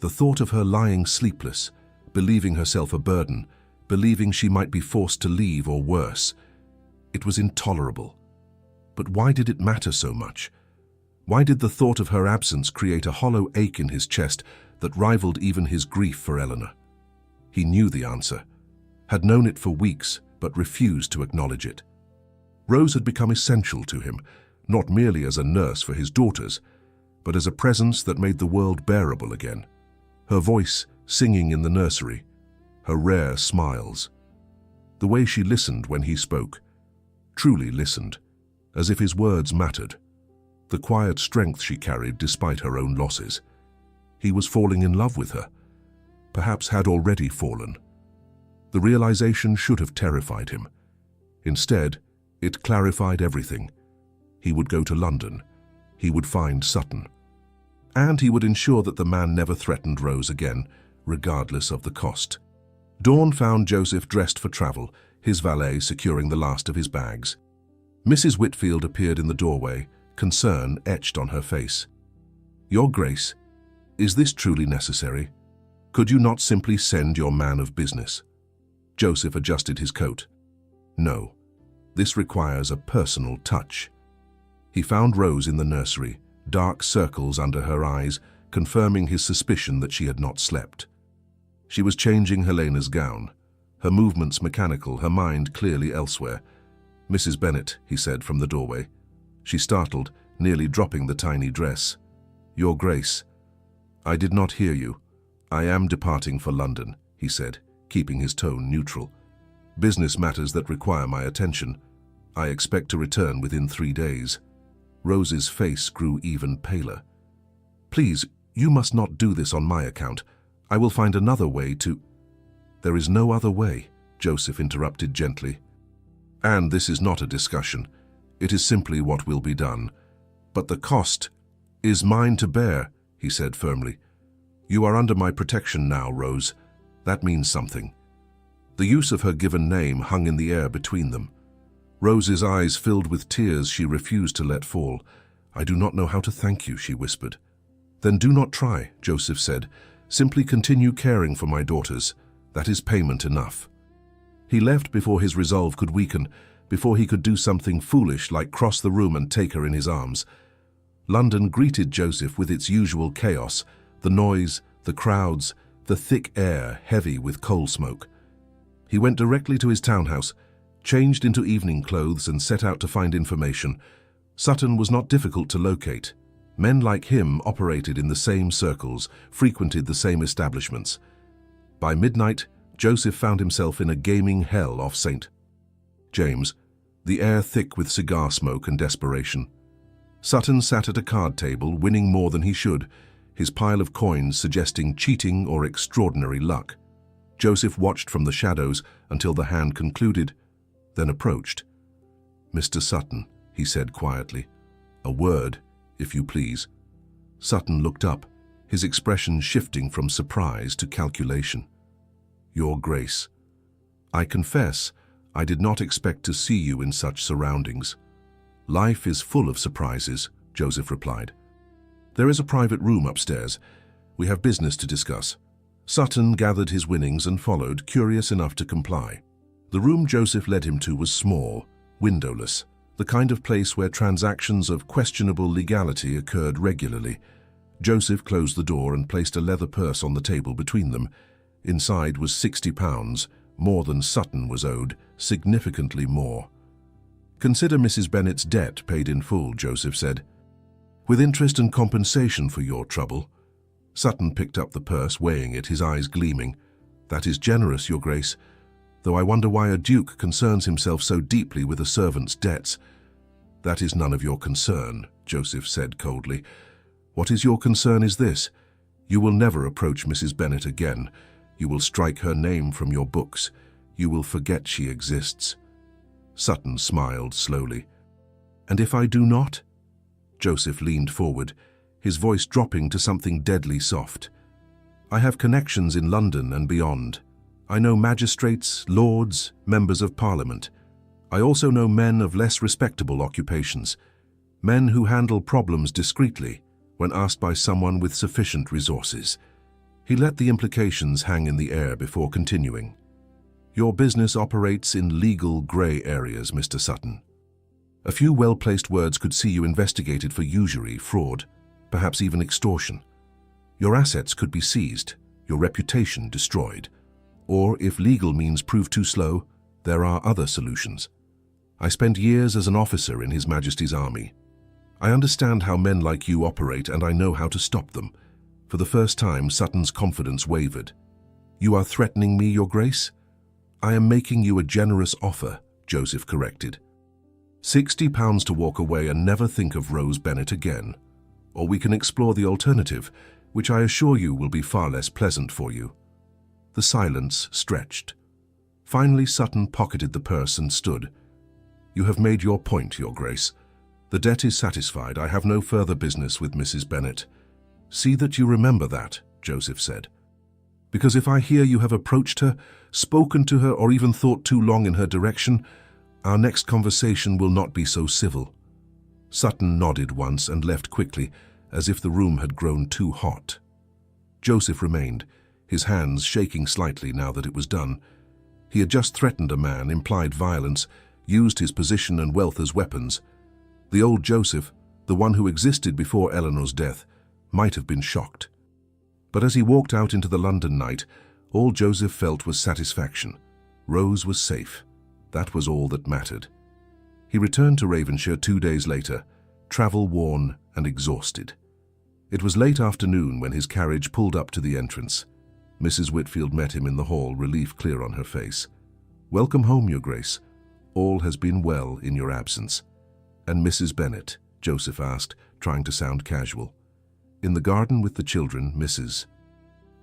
The thought of her lying sleepless, believing herself a burden, believing she might be forced to leave or worse. It was intolerable. But why did it matter so much? Why did the thought of her absence create a hollow ache in his chest that rivaled even his grief for Eleanor? He knew the answer, had known it for weeks, but refused to acknowledge it. Rose had become essential to him, not merely as a nurse for his daughters, but as a presence that made the world bearable again. Her voice singing in the nursery, her rare smiles. The way she listened when he spoke, truly listened, as if his words mattered. The quiet strength she carried despite her own losses. He was falling in love with her, perhaps had already fallen. The realization should have terrified him. Instead, it clarified everything. He would go to London. He would find Sutton. And he would ensure that the man never threatened Rose again, regardless of the cost. Dawn found Joseph dressed for travel, his valet securing the last of his bags. Mrs. Whitfield appeared in the doorway, concern etched on her face. "Your Grace, is this truly necessary? Could you not simply send your man of business?" Joseph adjusted his coat. "No, this requires a personal touch." He found Rose in the nursery, dark circles under her eyes, confirming his suspicion that she had not slept. She was changing Helena's gown, her movements mechanical, her mind clearly elsewhere. "Mrs. Bennet," he said from the doorway. She startled, nearly dropping the tiny dress. "Your Grace, I did not hear you. I am departing for London," he said, keeping his tone neutral. "Business matters that require my attention. I expect to return within 3 days." Rose's face grew even paler. "Please, you must not do this on my account. I will find another way to—" "There is no other way," Joseph interrupted gently. "And this is not a discussion. It is simply what will be done. But the cost is mine to bear," he said firmly. "You are under my protection now, Rose. That means something." The use of her given name hung in the air between them. Rose's eyes filled with tears she refused to let fall. "I do not know how to thank you," she whispered. "Then do not try," Joseph said. "Simply continue caring for my daughters. That is payment enough." He left before his resolve could weaken, before he could do something foolish like cross the room and take her in his arms. London greeted Joseph with its usual chaos, the noise, the crowds, the thick air heavy with coal smoke. He went directly to his townhouse, changed into evening clothes and set out to find information. Sutton was not difficult to locate. Men like him operated in the same circles, frequented the same establishments. By midnight, Joseph found himself in a gaming hell off St. James, the air thick with cigar smoke and desperation. Sutton sat at a card table, winning more than he should, his pile of coins suggesting cheating or extraordinary luck. Joseph watched from the shadows until the hand concluded, then approached. "Mr. Sutton," he said quietly. "A word, if you please." Sutton looked up, his expression shifting from surprise to calculation. "Your Grace, I confess I did not expect to see you in such surroundings." "Life is full of surprises," Joseph replied. "There is a private room upstairs. We have business to discuss." Sutton gathered his winnings and followed, curious enough to comply. The room Joseph led him to was small, windowless, the kind of place where transactions of questionable legality occurred regularly. Joseph closed the door and placed a leather purse on the table between them. Inside was £60, more than Sutton was owed, significantly more. "Consider Mrs. Bennet's debt paid in full," Joseph said. "With interest and compensation for your trouble." Sutton picked up the purse, weighing it, his eyes gleaming. "That is generous, Your Grace, though I wonder why a duke concerns himself so deeply with a servant's debts." "That is none of your concern," Joseph said coldly. "What is your concern is this. You will never approach Mrs. Bennet again. You will strike her name from your books. You will forget she exists." Sutton smiled slowly. "And if I do not?" Joseph leaned forward, his voice dropping to something deadly soft. "I have connections in London and beyond. I know magistrates, lords, members of Parliament. I also know men of less respectable occupations, men who handle problems discreetly when asked by someone with sufficient resources." He let the implications hang in the air before continuing. "Your business operates in legal grey areas, Mr. Sutton. A few well-placed words could see you investigated for usury, fraud, perhaps even extortion. Your assets could be seized, your reputation destroyed. Or, if legal means prove too slow, there are other solutions. I spent years as an officer in His Majesty's army. I understand how men like you operate, and I know how to stop them." For the first time, Sutton's confidence wavered. "You are threatening me, Your Grace?" "I am making you a generous offer," Joseph corrected. £60 to walk away and never think of Rose Bennet again. Or we can explore the alternative, which I assure you will be far less pleasant for you." The silence stretched. Finally, Sutton pocketed the purse and stood. "You have made your point, Your Grace. The debt is satisfied. I have no further business with Mrs. Bennet." "See that you remember that," Joseph said. "Because if I hear you have approached her, spoken to her, or even thought too long in her direction, our next conversation will not be so civil." Sutton nodded once and left quickly, as if the room had grown too hot. Joseph remained, his hands shaking slightly now that it was done. He had just threatened a man, implied violence, used his position and wealth as weapons. The old Joseph, the one who existed before Eleanor's death, might have been shocked. But as he walked out into the London night, all Joseph felt was satisfaction. Rose was safe. That was all that mattered. He returned to Ravenshire 2 days later, travel-worn and exhausted. It was late afternoon when his carriage pulled up to the entrance. Mrs. Whitfield met him in the hall, relief clear on her face. "Welcome home, Your Grace. All has been well in your absence." "And Mrs. Bennet?" Joseph asked, trying to sound casual. "In the garden with the children, Mrs."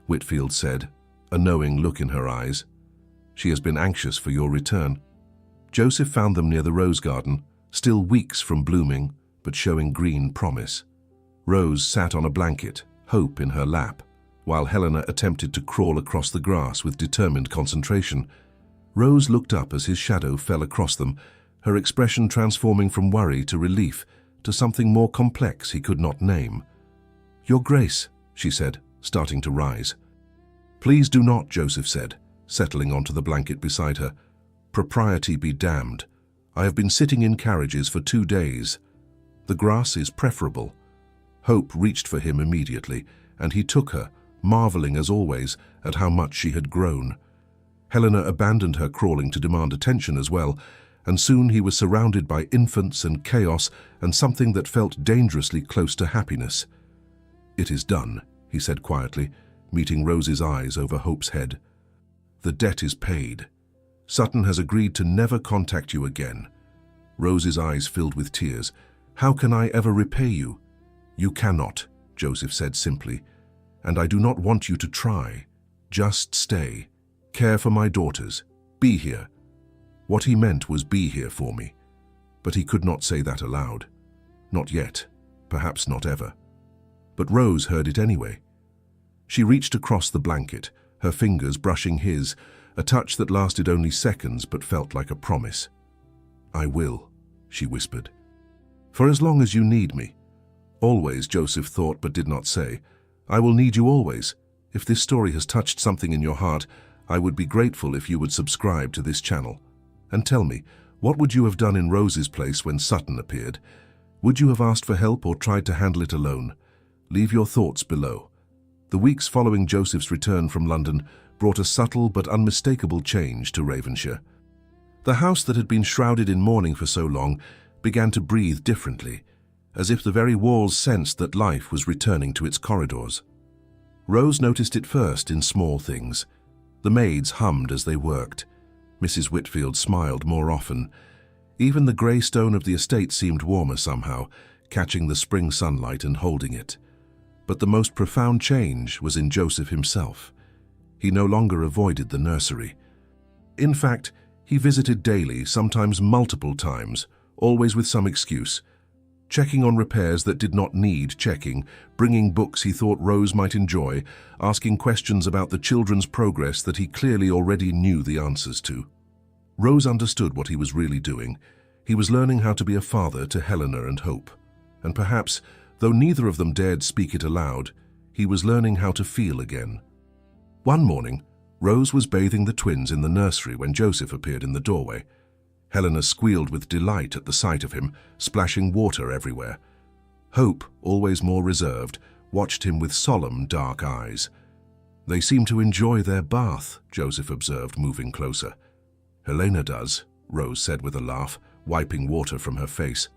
Whitfield said, a knowing look in her eyes. "She has been anxious for your return." Joseph found them near the rose garden, still weeks from blooming, but showing green promise. Rose sat on a blanket, hope in her lap, while Helena attempted to crawl across the grass with determined concentration. Rose looked up as his shadow fell across them, her expression transforming from worry to relief to something more complex he could not name. "Your Grace," she said, starting to rise. "Please do not," Joseph said, settling onto the blanket beside her. "Propriety be damned. I have been sitting in carriages for 2 days. The grass is preferable." Hope reached for him immediately, and he took her, marveling as always at how much she had grown. Helena abandoned her crawling to demand attention as well, and soon he was surrounded by infants and chaos and something that felt dangerously close to happiness. "It is done," he said quietly, meeting Rose's eyes over Hope's head. The debt is paid. Sutton has agreed to never contact you again." Rose's eyes filled with tears. "How can I ever repay you?" "You cannot," Joseph said simply, "and I do not want you to try. Just stay. Care for my daughters. Be here." What he meant was be here for me. But he could not say that aloud. Not yet. Perhaps not ever. But Rose heard it anyway. She reached across the blanket, her fingers brushing his, a touch that lasted only seconds but felt like a promise. "I will," she whispered. "For as long as you need me." Always, Joseph thought but did not say. "I will need you always. If this story has touched something in your heart, I would be grateful if you would subscribe to this channel. And tell me, what would you have done in Rose's place when Sutton appeared? Would you have asked for help or tried to handle it alone? Leave your thoughts below. The weeks following Joseph's return from London brought a subtle but unmistakable change to Ravenshire. The house that had been shrouded in mourning for so long began to breathe differently, as if the very walls sensed that life was returning to its corridors. Rose noticed it first in small things. The maids hummed as they worked. Mrs. Whitfield smiled more often. Even the grey stone of the estate seemed warmer somehow, catching the spring sunlight and holding it. But the most profound change was in Joseph himself. He no longer avoided the nursery. In fact, he visited daily, sometimes multiple times, always with some excuse, checking on repairs that did not need checking, bringing books he thought Rose might enjoy, asking questions about the children's progress that he clearly already knew the answers to. Rose understood what he was really doing. He was learning how to be a father to Helena and Hope. And perhaps, though neither of them dared speak it aloud, he was learning how to feel again. One morning, Rose was bathing the twins in the nursery when Joseph appeared in the doorway. Helena squealed with delight at the sight of him, splashing water everywhere. Hope, always more reserved, watched him with solemn, dark eyes. "They seem to enjoy their bath," Joseph observed, moving closer. "Helena does," Rose said with a laugh, wiping water from her face.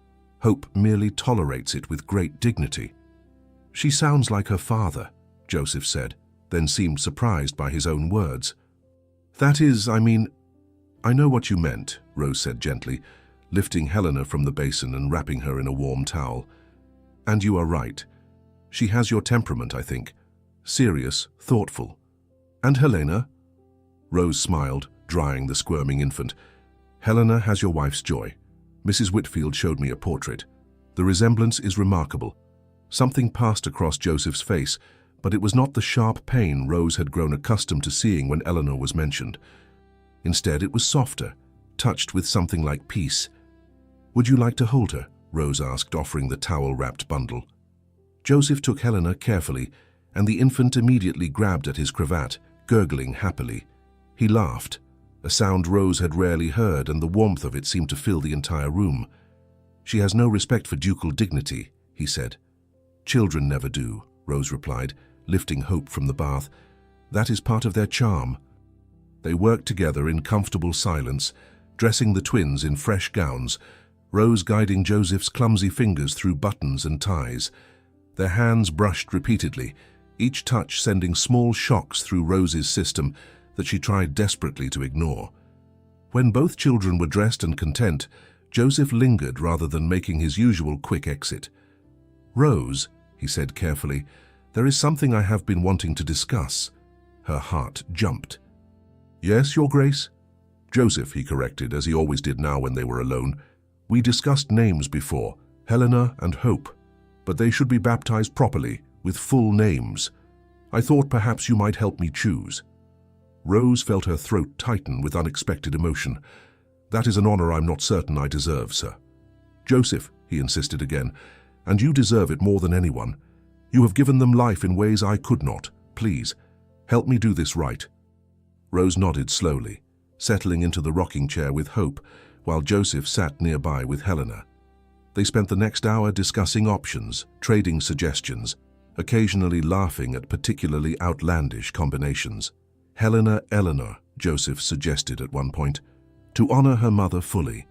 "Hope merely tolerates it with great dignity." "She sounds like her father," Joseph said, then seemed surprised by his own words. "That is, I know what you meant," Rose said gently, lifting Helena from the basin and wrapping her in a warm towel. "And you are right. She has your temperament, I think. Serious, thoughtful. And Helena?" Rose smiled, drying the squirming infant. "Helena has your wife's joy. Mrs. Whitfield showed me a portrait. The resemblance is remarkable." Something passed across Joseph's face, but it was not the sharp pain Rose had grown accustomed to seeing when Eleanor was mentioned. Instead, it was softer, touched with something like peace. "Would you like to hold her?" Rose asked, offering the towel-wrapped bundle. Joseph took Helena carefully, and the infant immediately grabbed at his cravat, gurgling happily. He laughed, a sound Rose had rarely heard, and the warmth of it seemed to fill the entire room. "She has no respect for ducal dignity," he said. "Children never do," Rose replied, lifting Hope from the bath. "That is part of their charm." They worked together in comfortable silence, dressing the twins in fresh gowns, Rose guiding Joseph's clumsy fingers through buttons and ties. Their hands brushed repeatedly, each touch sending small shocks through Rose's system that she tried desperately to ignore. When both children were dressed and content, Joseph lingered rather than making his usual quick exit. "Rose," he said carefully, "there is something I have been wanting to discuss." Her heart jumped. "Yes, Your Grace?" "Joseph," he corrected, as he always did now when they were alone. "We discussed names before, Helena and Hope, but they should be baptized properly, with full names. I thought perhaps you might help me choose." Rose felt her throat tighten with unexpected emotion. "That is an honor I'm not certain I deserve, sir." "Joseph," he insisted again, "and you deserve it more than anyone. You have given them life in ways I could not. Please, help me do this right." Rose nodded slowly, settling into the rocking chair with Hope, while Joseph sat nearby with Helena. They spent the next hour discussing options, trading suggestions, occasionally laughing at particularly outlandish combinations. "Helena Eleanor," Joseph suggested at one point, "to honor her mother fully."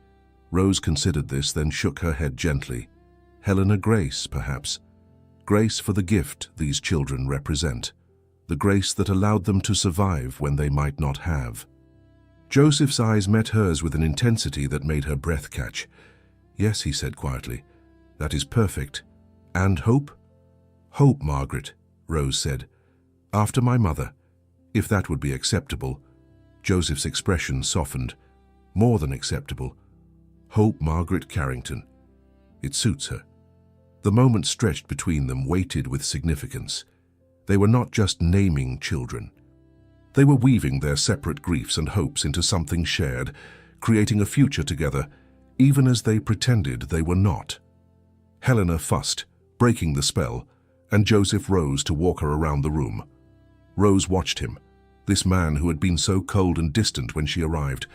Rose considered this, then shook her head gently. "Helena Grace, perhaps. Grace for the gift these children represent." the grace that allowed them to survive when they might not have. Joseph's eyes met hers with an intensity that made her breath catch. "Yes," he said quietly, "that is perfect. And hope?" "Hope, Margaret," Rose said. "After my mother, if that would be acceptable." Joseph's expression softened. "More than acceptable. Hope Margaret Carrington. It suits her." The moment stretched between them weighted with significance. They were not just naming children. They were weaving their separate griefs and hopes into something shared, creating a future together, even as they pretended they were not. Helena fussed, breaking the spell, and Joseph rose to walk her around the room. Rose watched him, this man who had been so cold and distant when she arrived,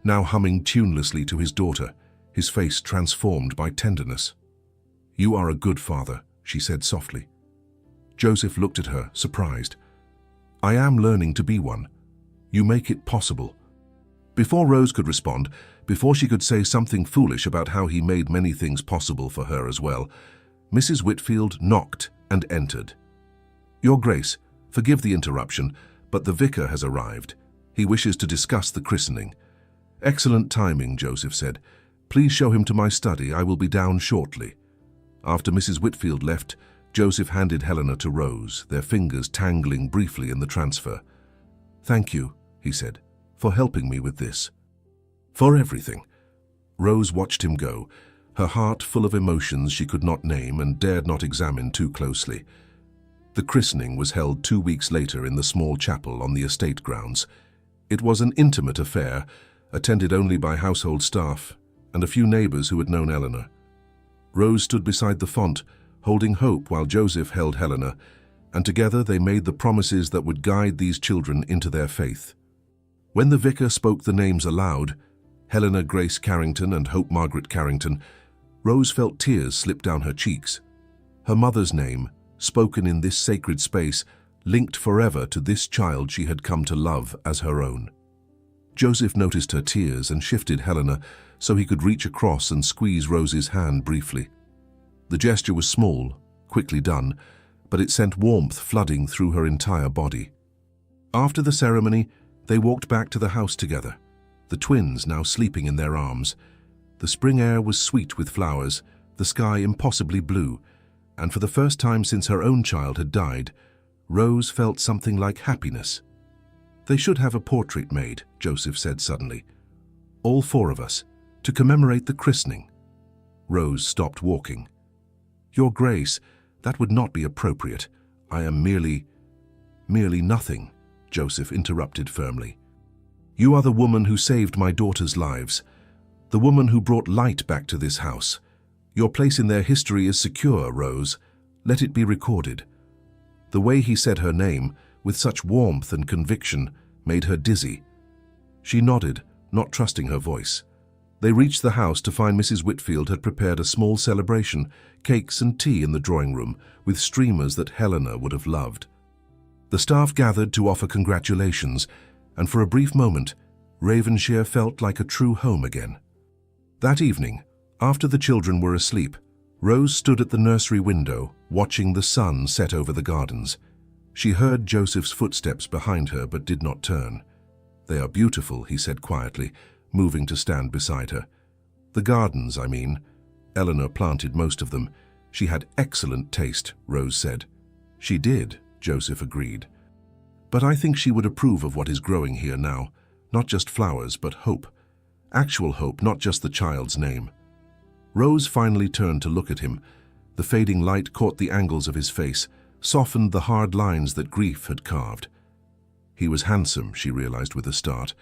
now humming tunelessly to his daughter, his face transformed by tenderness. "You are a good father," she said softly. Joseph looked at her, surprised. "I am learning to be one. You make it possible." Before Rose could respond, before she could say something foolish about how he made many things possible for her as well, Mrs. Whitfield knocked and entered. "Your Grace, forgive the interruption, but the vicar has arrived. He wishes to discuss the christening." "Excellent timing," Joseph said. "Please show him to my study. I will be down shortly." After Mrs. Whitfield left, Joseph handed Helena to Rose, their fingers tangling briefly in the transfer. "Thank you," he said, "for helping me with this." "For everything." Rose watched him go, her heart full of emotions she could not name and dared not examine too closely. The christening was held 2 weeks later in the small chapel on the estate grounds. It was an intimate affair, attended only by household staff and a few neighbors who had known Eleanor. Rose stood beside the font, holding hope while Joseph held Helena, and together they made the promises that would guide these children into their faith. When the vicar spoke the names aloud, Helena Grace Carrington and Hope Margaret Carrington, Rose felt tears slip down her cheeks. Her mother's name, spoken in this sacred space, linked forever to this child she had come to love as her own. Joseph noticed her tears and shifted Helena so he could reach across and squeeze Rose's hand briefly. The gesture was small, quickly done, but it sent warmth flooding through her entire body. After the ceremony, they walked back to the house together, the twins now sleeping in their arms. The spring air was sweet with flowers, the sky impossibly blue, and for the first time since her own child had died, Rose felt something like happiness. "They should have a portrait made," Joseph said suddenly. "All 4 of us, to commemorate the christening." Rose stopped walking. "Your Grace, that would not be appropriate. I am merely nothing," Joseph interrupted firmly. "You are the woman who saved my daughter's lives, the woman who brought light back to this house. Your place in their history is secure, Rose. Let it be recorded." The way he said her name, with such warmth and conviction, made her dizzy. She nodded, not trusting her voice. They reached the house to find Mrs. Whitfield had prepared a small celebration, cakes and tea in the drawing room, with streamers that Helena would have loved. The staff gathered to offer congratulations, and for a brief moment, Ravenshire felt like a true home again. That evening, after the children were asleep, Rose stood at the nursery window, watching the sun set over the gardens. She heard Joseph's footsteps behind her but did not turn. "They are beautiful," he said quietly, moving to stand beside her. "The gardens, I mean. Eleanor planted most of them. She had excellent taste," Rose said. "She did," Joseph agreed. "But I think she would approve of what is growing here now. Not just flowers, but hope. Actual hope, not just the child's name." Rose finally turned to look at him. The fading light caught the angles of his face, softened the hard lines that grief had carved. He was handsome, she realized with a start,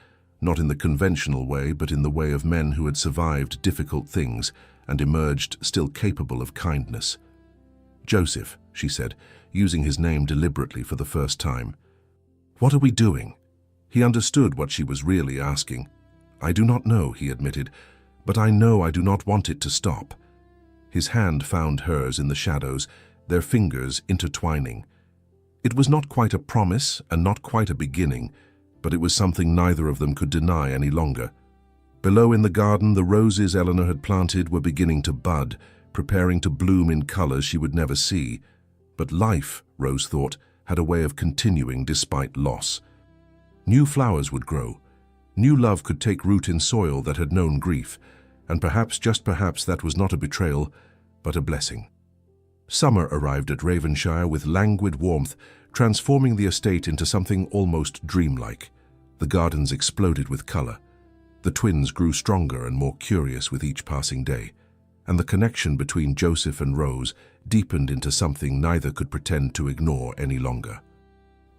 not in the conventional way, but in the way of men who had survived difficult things and emerged still capable of kindness. "Joseph," she said, using his name deliberately for the first time. "What are we doing?" He understood what she was really asking. "I do not know," he admitted, "but I know I do not want it to stop." His hand found hers in the shadows, their fingers intertwining. It was not quite a promise and not quite a beginning, but it was something neither of them could deny any longer. Below in the garden, the roses Eleanor had planted were beginning to bud, preparing to bloom in colors she would never see. But life, Rose thought, had a way of continuing despite loss. New flowers would grow. New love could take root in soil that had known grief, and perhaps, just perhaps, that was not a betrayal, but a blessing. Summer arrived at Ravenshire with languid warmth, transforming the estate into something almost dreamlike. The gardens exploded with colour. The twins grew stronger and more curious with each passing day, and the connection between Joseph and Rose deepened into something neither could pretend to ignore any longer.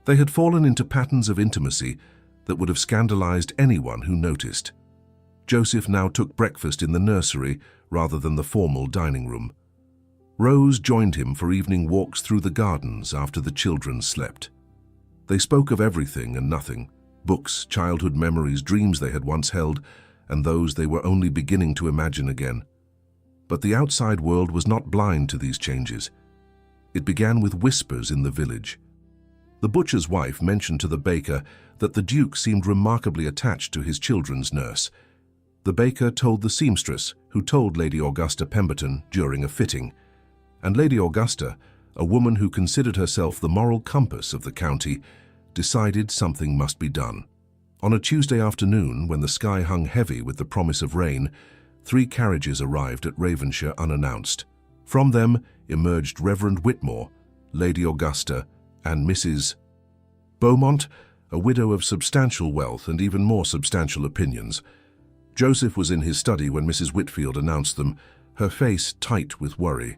They had fallen into patterns of intimacy that would have scandalized anyone who noticed. Joseph now took breakfast in the nursery rather than the formal dining room. Rose joined him for evening walks through the gardens after the children slept. They spoke of everything and nothing: books, childhood memories, dreams they had once held, and those they were only beginning to imagine again. But the outside world was not blind to these changes. It began with whispers in the village. The butcher's wife mentioned to the baker that the Duke seemed remarkably attached to his children's nurse. The baker told the seamstress, who told Lady Augusta Pemberton during a fitting. And Lady Augusta, a woman who considered herself the moral compass of the county, decided something must be done. On a Tuesday afternoon, when the sky hung heavy with the promise of rain, 3 carriages arrived at Ravenshire unannounced. From them emerged Reverend Whitmore, Lady Augusta, and Mrs. Beaumont, a widow of substantial wealth and even more substantial opinions. Joseph was in his study when Mrs. Whitfield announced them, her face tight with worry.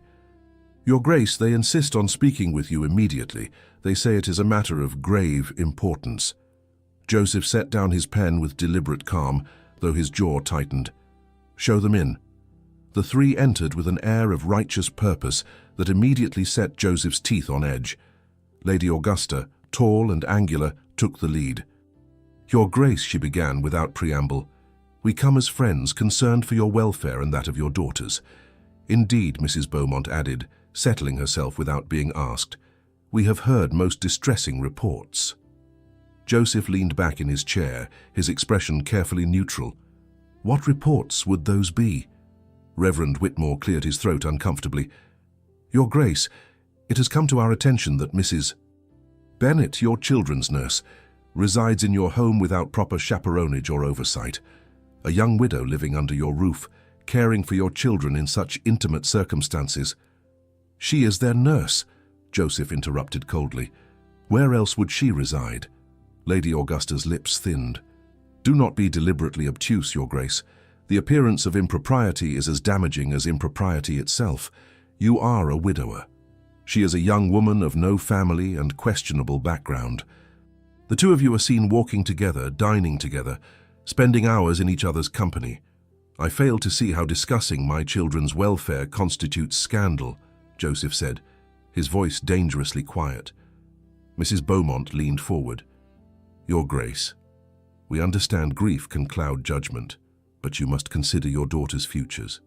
"Your Grace, they insist on speaking with you immediately. They say it is a matter of grave importance." Joseph set down his pen with deliberate calm, though his jaw tightened. "Show them in." The 3 entered with an air of righteous purpose that immediately set Joseph's teeth on edge. Lady Augusta, tall and angular, took the lead. "Your Grace," she began without preamble, "we come as friends concerned for your welfare and that of your daughters." "Indeed," Mrs. Beaumont added, settling herself without being asked, "we have heard most distressing reports." Joseph leaned back in his chair, his expression carefully neutral. What reports would those be? Reverend Whitmore cleared his throat uncomfortably. "Your Grace, it has come to our attention that Mrs. Bennet, your children's nurse, resides in your home without proper chaperonage or oversight. A young widow living under your roof, caring for your children in such intimate circumstances." "She is their nurse," Joseph interrupted coldly. "Where else would she reside?" Lady Augusta's lips thinned. "Do not be deliberately obtuse, Your Grace. The appearance of impropriety is as damaging as impropriety itself. You are a widower. She is a young woman of no family and questionable background. The 2 of you are seen walking together, dining together, spending hours in each other's company. I fail to see how discussing my children's welfare constitutes scandal," Joseph said, his voice dangerously quiet. Mrs. Beaumont leaned forward. "Your Grace, we understand grief can cloud judgment, but you must consider your daughters' futures.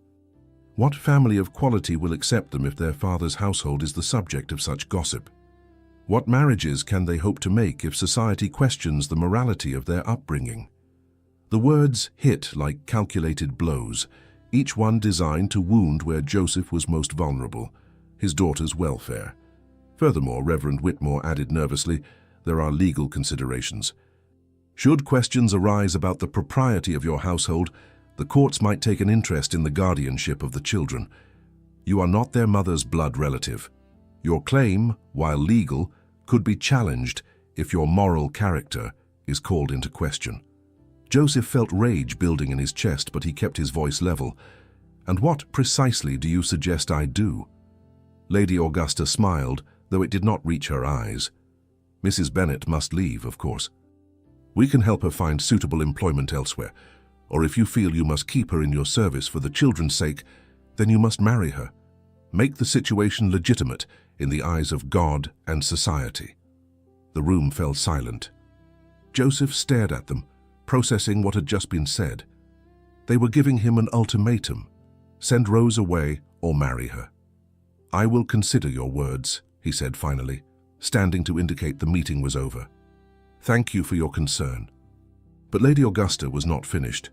What family of quality will accept them if their father's household is the subject of such gossip? What marriages can they hope to make if society questions the morality of their upbringing?" The words hit like calculated blows, each one designed to wound where Joseph was most vulnerable, his daughter's welfare. Furthermore, Reverend Whitmore added nervously, there are legal considerations. Should questions arise about the propriety of your household, the courts might take an interest in the guardianship of the children. You are not their mother's blood relative. Your claim, while legal, could be challenged if your moral character is called into question. Joseph felt rage building in his chest, but he kept his voice level. "And what precisely do you suggest I do?" Lady Augusta smiled, though it did not reach her eyes. "Mrs. Bennet must leave, of course. We can help her find suitable employment elsewhere, or if you feel you must keep her in your service for the children's sake, then you must marry her. Make the situation legitimate in the eyes of God and society." The room fell silent. Joseph stared at them, processing what had just been said. They were giving him an ultimatum: send Rose away or marry her. "I will consider your words," he said finally, standing to indicate the meeting was over. "Thank you for your concern." But Lady Augusta was not finished.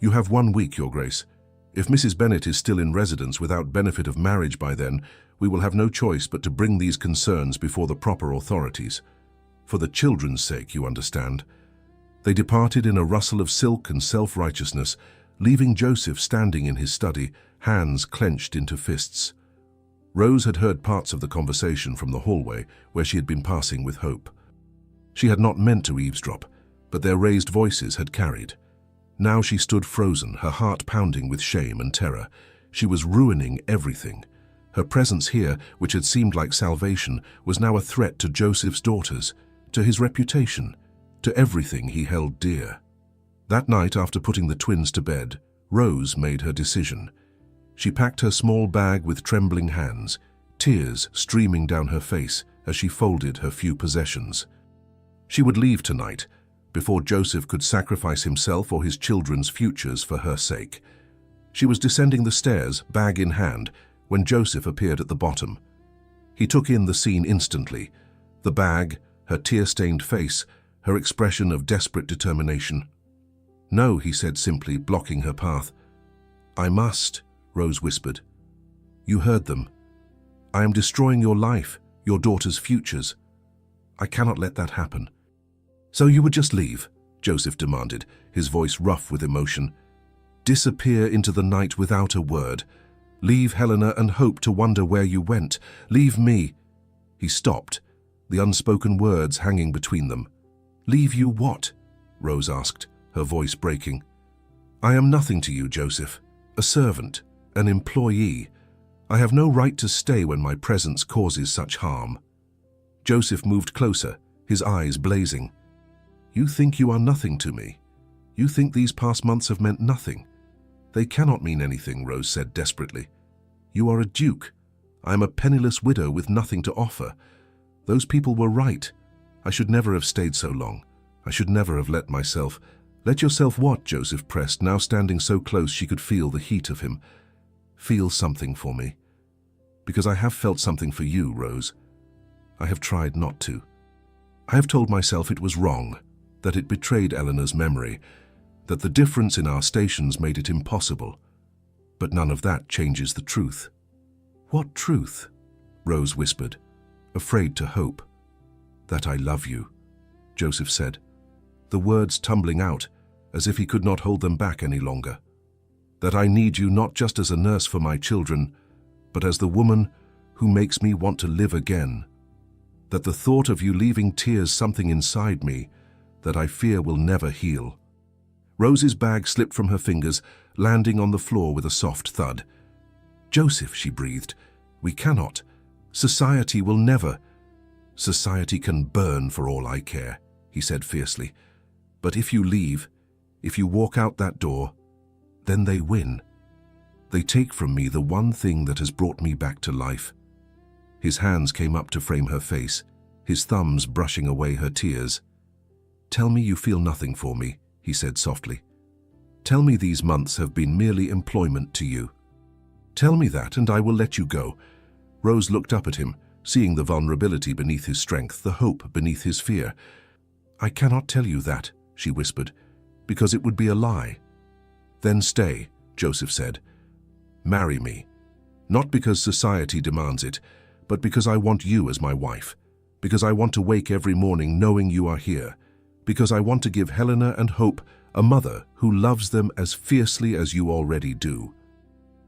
"You have 1 week, Your Grace. If Mrs. Bennet is still in residence without benefit of marriage by then, We will have no choice but to bring these concerns before the proper authorities. For the children's sake, you understand." They departed in a rustle of silk and self-righteousness, leaving Joseph standing in his study, hands clenched into fists. Rose had heard parts of the conversation from the hallway where she had been passing with Hope. She had not meant to eavesdrop, but their raised voices had carried. Now she stood frozen, her heart pounding with shame and terror. She was ruining everything. Her presence here, which had seemed like salvation, was now a threat to Joseph's daughters, to his reputation, to everything he held dear. That night, after putting the twins to bed, Rose made her decision. She packed her small bag with trembling hands, tears streaming down her face as she folded her few possessions. She would leave tonight, before Joseph could sacrifice himself or his children's futures for her sake. She was descending the stairs, bag in hand, when Joseph appeared at the bottom. He took in the scene instantly, the bag, her tear-stained face, her expression of desperate determination. "No," he said simply, blocking her path. "I must," Rose whispered. "You heard them. I am destroying your life, your daughter's futures. I cannot let that happen." "So you would just leave?" Joseph demanded, his voice rough with emotion. "Disappear into the night without a word. Leave Helena and Hope to wonder where you went. Leave me." He stopped, the unspoken words hanging between them. "Leave you what?" Rose asked, her voice breaking. "I am nothing to you, Joseph. A servant, an employee. I have no right to stay when my presence causes such harm." Joseph moved closer, his eyes blazing. "You think you are nothing to me. You think these past months have meant nothing. They cannot mean anything," Rose said desperately. "You are a duke. I am a penniless widow with nothing to offer. Those people were right. I should never have stayed so long. I should never have let myself—" "Let yourself what?" Joseph pressed, now standing so close she could feel the heat of him. "Feel something for me. Because I have felt something for you, Rose. I have tried not to. I have told myself it was wrong, that it betrayed Eleanor's memory, that the difference in our stations made it impossible. But none of that changes the truth." "What truth?" Rose whispered, afraid to hope. "That I love you," Joseph said, the words tumbling out as if he could not hold them back any longer. "That I need you not just as a nurse for my children, but as the woman who makes me want to live again. That the thought of you leaving tears something inside me that I fear will never heal." Rose's bag slipped from her fingers, landing on the floor with a soft thud. "Joseph," she breathed, "we cannot. Society will never—" "Society can burn for all I care," he said fiercely. "But if you leave, if you walk out that door, then they win. They take from me the one thing that has brought me back to life." His hands came up to frame her face, his thumbs brushing away her tears. "Tell me you feel nothing for me," he said softly. "Tell me these months have been merely employment to you. Tell me that and I will let you go." Rose looked up at him, seeing the vulnerability beneath his strength, the hope beneath his fear. "I cannot tell you that," she whispered, "because it would be a lie." "Then stay," Joseph said. "Marry me. Not because society demands it, but because I want you as my wife. Because I want to wake every morning knowing you are here. Because I want to give Helena and Hope a mother who loves them as fiercely as you already do."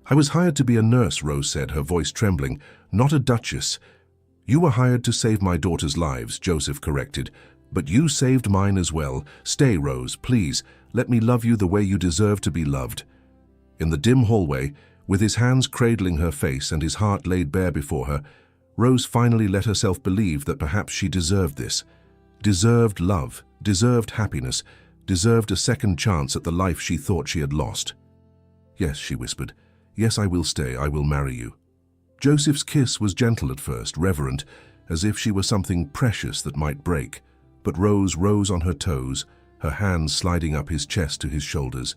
"I was hired to be a nurse," Rose said, her voice trembling, "not a duchess." "You were hired to save my daughters' lives," Joseph corrected, "but you saved mine as well. Stay, Rose, please. Let me love you the way you deserve to be loved." In the dim hallway, with his hands cradling her face and his heart laid bare before her, Rose finally let herself believe that perhaps she deserved this. Deserved love, deserved happiness, deserved a second chance at the life she thought she had lost. "Yes," she whispered. "Yes, I will stay. I will marry you." Joseph's kiss was gentle at first, reverent, as if she were something precious that might break. But Rose rose on her toes, her hands sliding up his chest to his shoulders,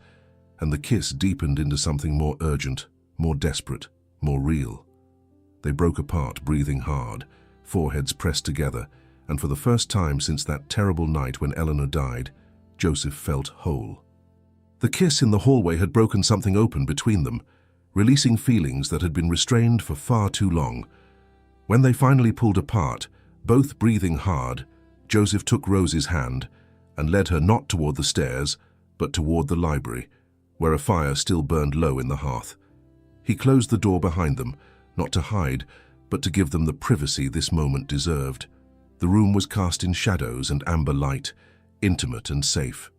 and the kiss deepened into something more urgent, more desperate, more real. They broke apart, breathing hard, foreheads pressed together, and for the first time since that terrible night when Eleanor died, Joseph felt whole. The kiss in the hallway had broken something open between them, releasing feelings that had been restrained for far too long. When they finally pulled apart, both breathing hard, Joseph took Rose's hand and led her not toward the stairs, but toward the library, where a fire still burned low in the hearth. He closed the door behind them, not to hide, but to give them the privacy this moment deserved. The room was cast in shadows and amber light, intimate and safe.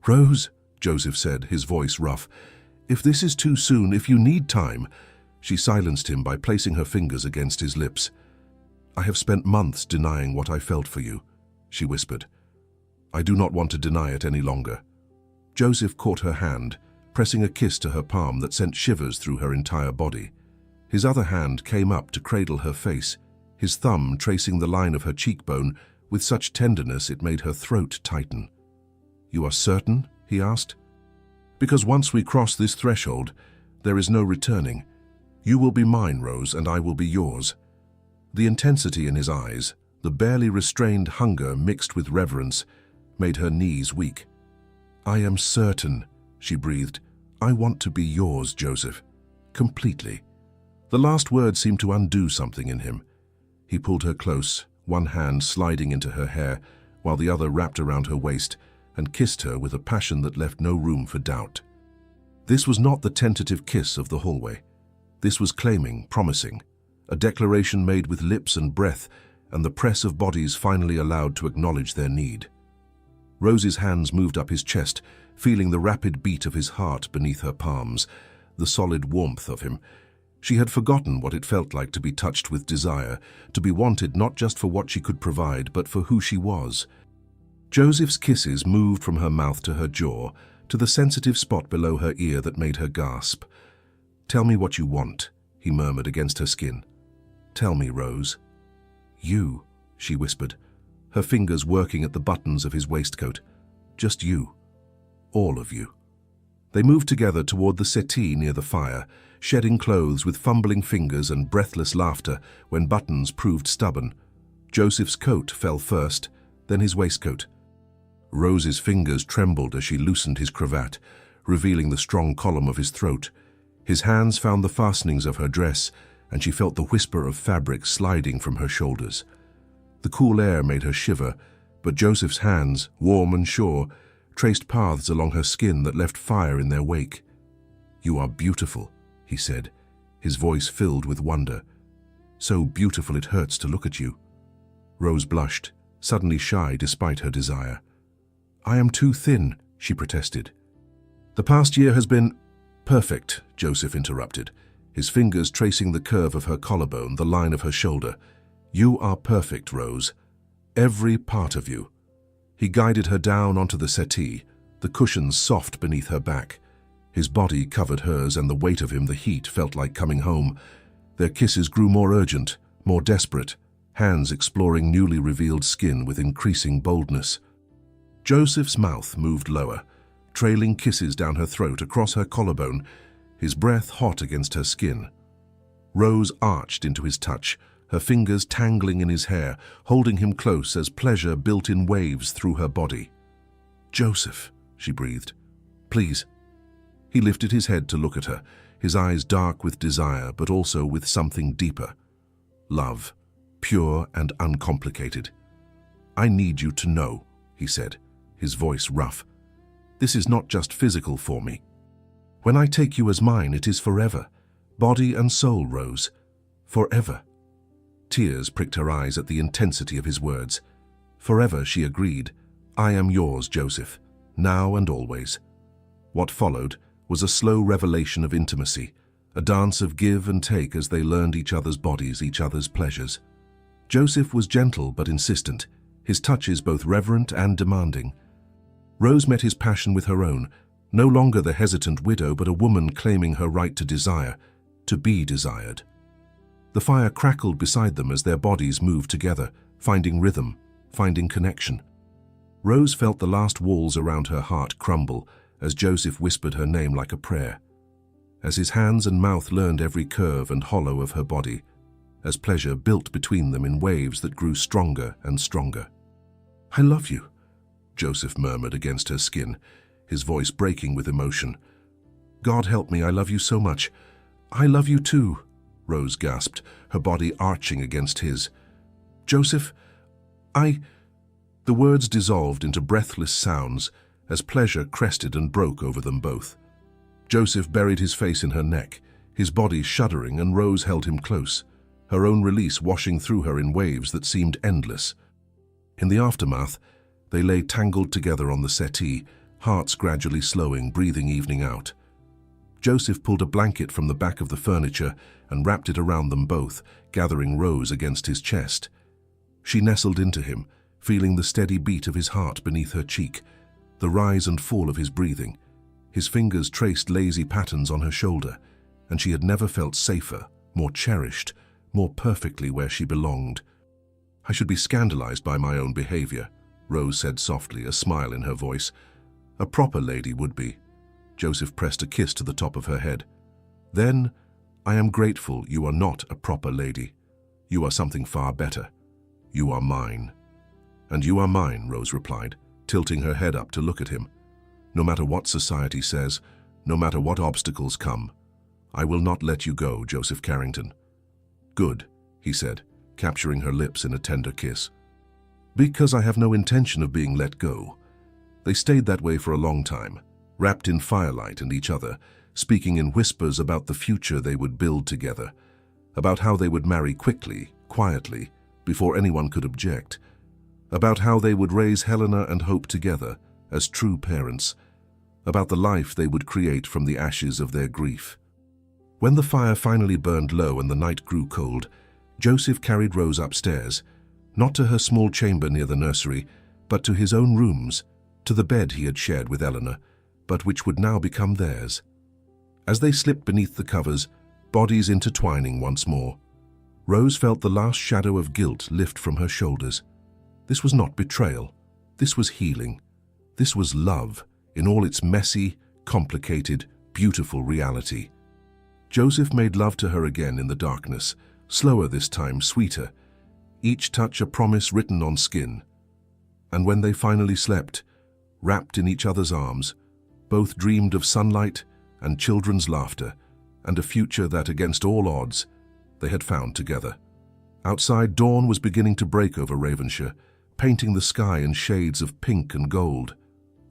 "Rose," Joseph said, his voice rough, "if this is too soon, if you need time—" She silenced him by placing her fingers against his lips. "I have spent months denying what I felt for you," she whispered. "I do not want to deny it any longer." Joseph caught her hand, pressing a kiss to her palm that sent shivers through her entire body. His other hand came up to cradle her face, his thumb tracing the line of her cheekbone with such tenderness it made her throat tighten. "You are certain?" he asked. "Because once we cross this threshold, there is no returning. You will be mine, Rose, and I will be yours." The intensity in his eyes, the barely restrained hunger mixed with reverence, made her knees weak. "I am certain," she breathed. "I want to be yours, Joseph. Completely." The last word seemed to undo something in him. He pulled her close, one hand sliding into her hair, while the other wrapped around her waist, and kissed her with a passion that left no room for doubt. This was not the tentative kiss of the hallway. This was claiming, promising, a declaration made with lips and breath, and the press of bodies finally allowed to acknowledge their need. Rose's hands moved up his chest, feeling the rapid beat of his heart beneath her palms, the solid warmth of him. She had forgotten what it felt like to be touched with desire, to be wanted not just for what she could provide, but for who she was. Joseph's kisses moved from her mouth to her jaw, to the sensitive spot below her ear that made her gasp. "Tell me what you want," he murmured against her skin. "Tell me, Rose." "You," she whispered, her fingers working at the buttons of his waistcoat. "Just you. All of you." They moved together toward the settee near the fire, shedding clothes with fumbling fingers and breathless laughter when buttons proved stubborn. Joseph's coat fell first, then his waistcoat. Rose's fingers trembled as she loosened his cravat, revealing the strong column of his throat. His hands found the fastenings of her dress, and she felt the whisper of fabric sliding from her shoulders. The cool air made her shiver, but Joseph's hands, warm and sure, traced paths along her skin that left fire in their wake. "You are beautiful," he said, his voice filled with wonder. "So beautiful it hurts to look at you." Rose blushed, suddenly shy despite her desire. "I am too thin," she protested. "The past year has been—" "Perfect," Joseph interrupted, his fingers tracing the curve of her collarbone, the line of her shoulder. "You are perfect, Rose. Every part of you." He guided her down onto the settee, the cushions soft beneath her back. His body covered hers, and the weight of him, the heat, felt like coming home. Their kisses grew more urgent, more desperate, hands exploring newly revealed skin with increasing boldness. Joseph's mouth moved lower, trailing kisses down her throat, across her collarbone, his breath hot against her skin. Rose arched into his touch, her fingers tangling in his hair, holding him close as pleasure built in waves through her body. "Joseph," she breathed. "Please." He lifted his head to look at her, his eyes dark with desire, but also with something deeper. Love, pure and uncomplicated. "I need you to know," he said, his voice rough. "This is not just physical for me. When I take you as mine, it is forever. Body and soul, Rose. Forever." Tears pricked her eyes at the intensity of his words. "Forever," she agreed. "I am yours, Joseph, now and always." What followed was a slow revelation of intimacy, a dance of give and take as they learned each other's bodies, each other's pleasures. Joseph was gentle but insistent, his touches both reverent and demanding. Rose met his passion with her own, no longer the hesitant widow, but a woman claiming her right to desire, to be desired. The fire crackled beside them as their bodies moved together, finding rhythm, finding connection. Rose felt the last walls around her heart crumble as Joseph whispered her name like a prayer. As his hands and mouth learned every curve and hollow of her body, as pleasure built between them in waves that grew stronger and stronger. "I love you," Joseph murmured against her skin, his voice breaking with emotion. "God help me, I love you so much." "I love you too," Rose gasped, her body arching against his. "Joseph, I—" The words dissolved into breathless sounds as pleasure crested and broke over them both. Joseph buried his face in her neck, his body shuddering, and Rose held him close, her own release washing through her in waves that seemed endless. In the aftermath, they lay tangled together on the settee, hearts gradually slowing, breathing evening out. Joseph pulled a blanket from the back of the furniture and wrapped it around them both, gathering Rose against his chest. She nestled into him, feeling the steady beat of his heart beneath her cheek, the rise and fall of his breathing. His fingers traced lazy patterns on her shoulder, and she had never felt safer, more cherished, more perfectly where she belonged. "I should be scandalized by my own behavior," Rose said softly, a smile in her voice. "A proper lady would be." Joseph pressed a kiss to the top of her head. "Then, I am grateful you are not a proper lady. You are something far better. You are mine." "And you are mine," Rose replied, tilting her head up to look at him. "No matter what society says, no matter what obstacles come, I will not let you go, Joseph Carrington." "Good," he said, capturing her lips in a tender kiss. "Because I have no intention of being let go." They stayed that way for a long time, wrapped in firelight and each other, speaking in whispers about the future they would build together, about how they would marry quickly, quietly, before anyone could object, about how they would raise Helena and Hope together as true parents, about the life they would create from the ashes of their grief. When the fire finally burned low and the night grew cold, Joseph carried Rose upstairs, not to her small chamber near the nursery, but to his own rooms, to the bed he had shared with Eleanor, but which would now become theirs. As they slipped beneath the covers, bodies intertwining once more, Rose felt the last shadow of guilt lift from her shoulders. This was not betrayal. This was healing. This was love in all its messy, complicated, beautiful reality. Joseph made love to her again in the darkness, slower this time, sweeter, each touch a promise written on skin. And when they finally slept, wrapped in each other's arms, both dreamed of sunlight and children's laughter and a future that, against all odds, they had found together. Outside, dawn was beginning to break over Ravenshire, painting the sky in shades of pink and gold.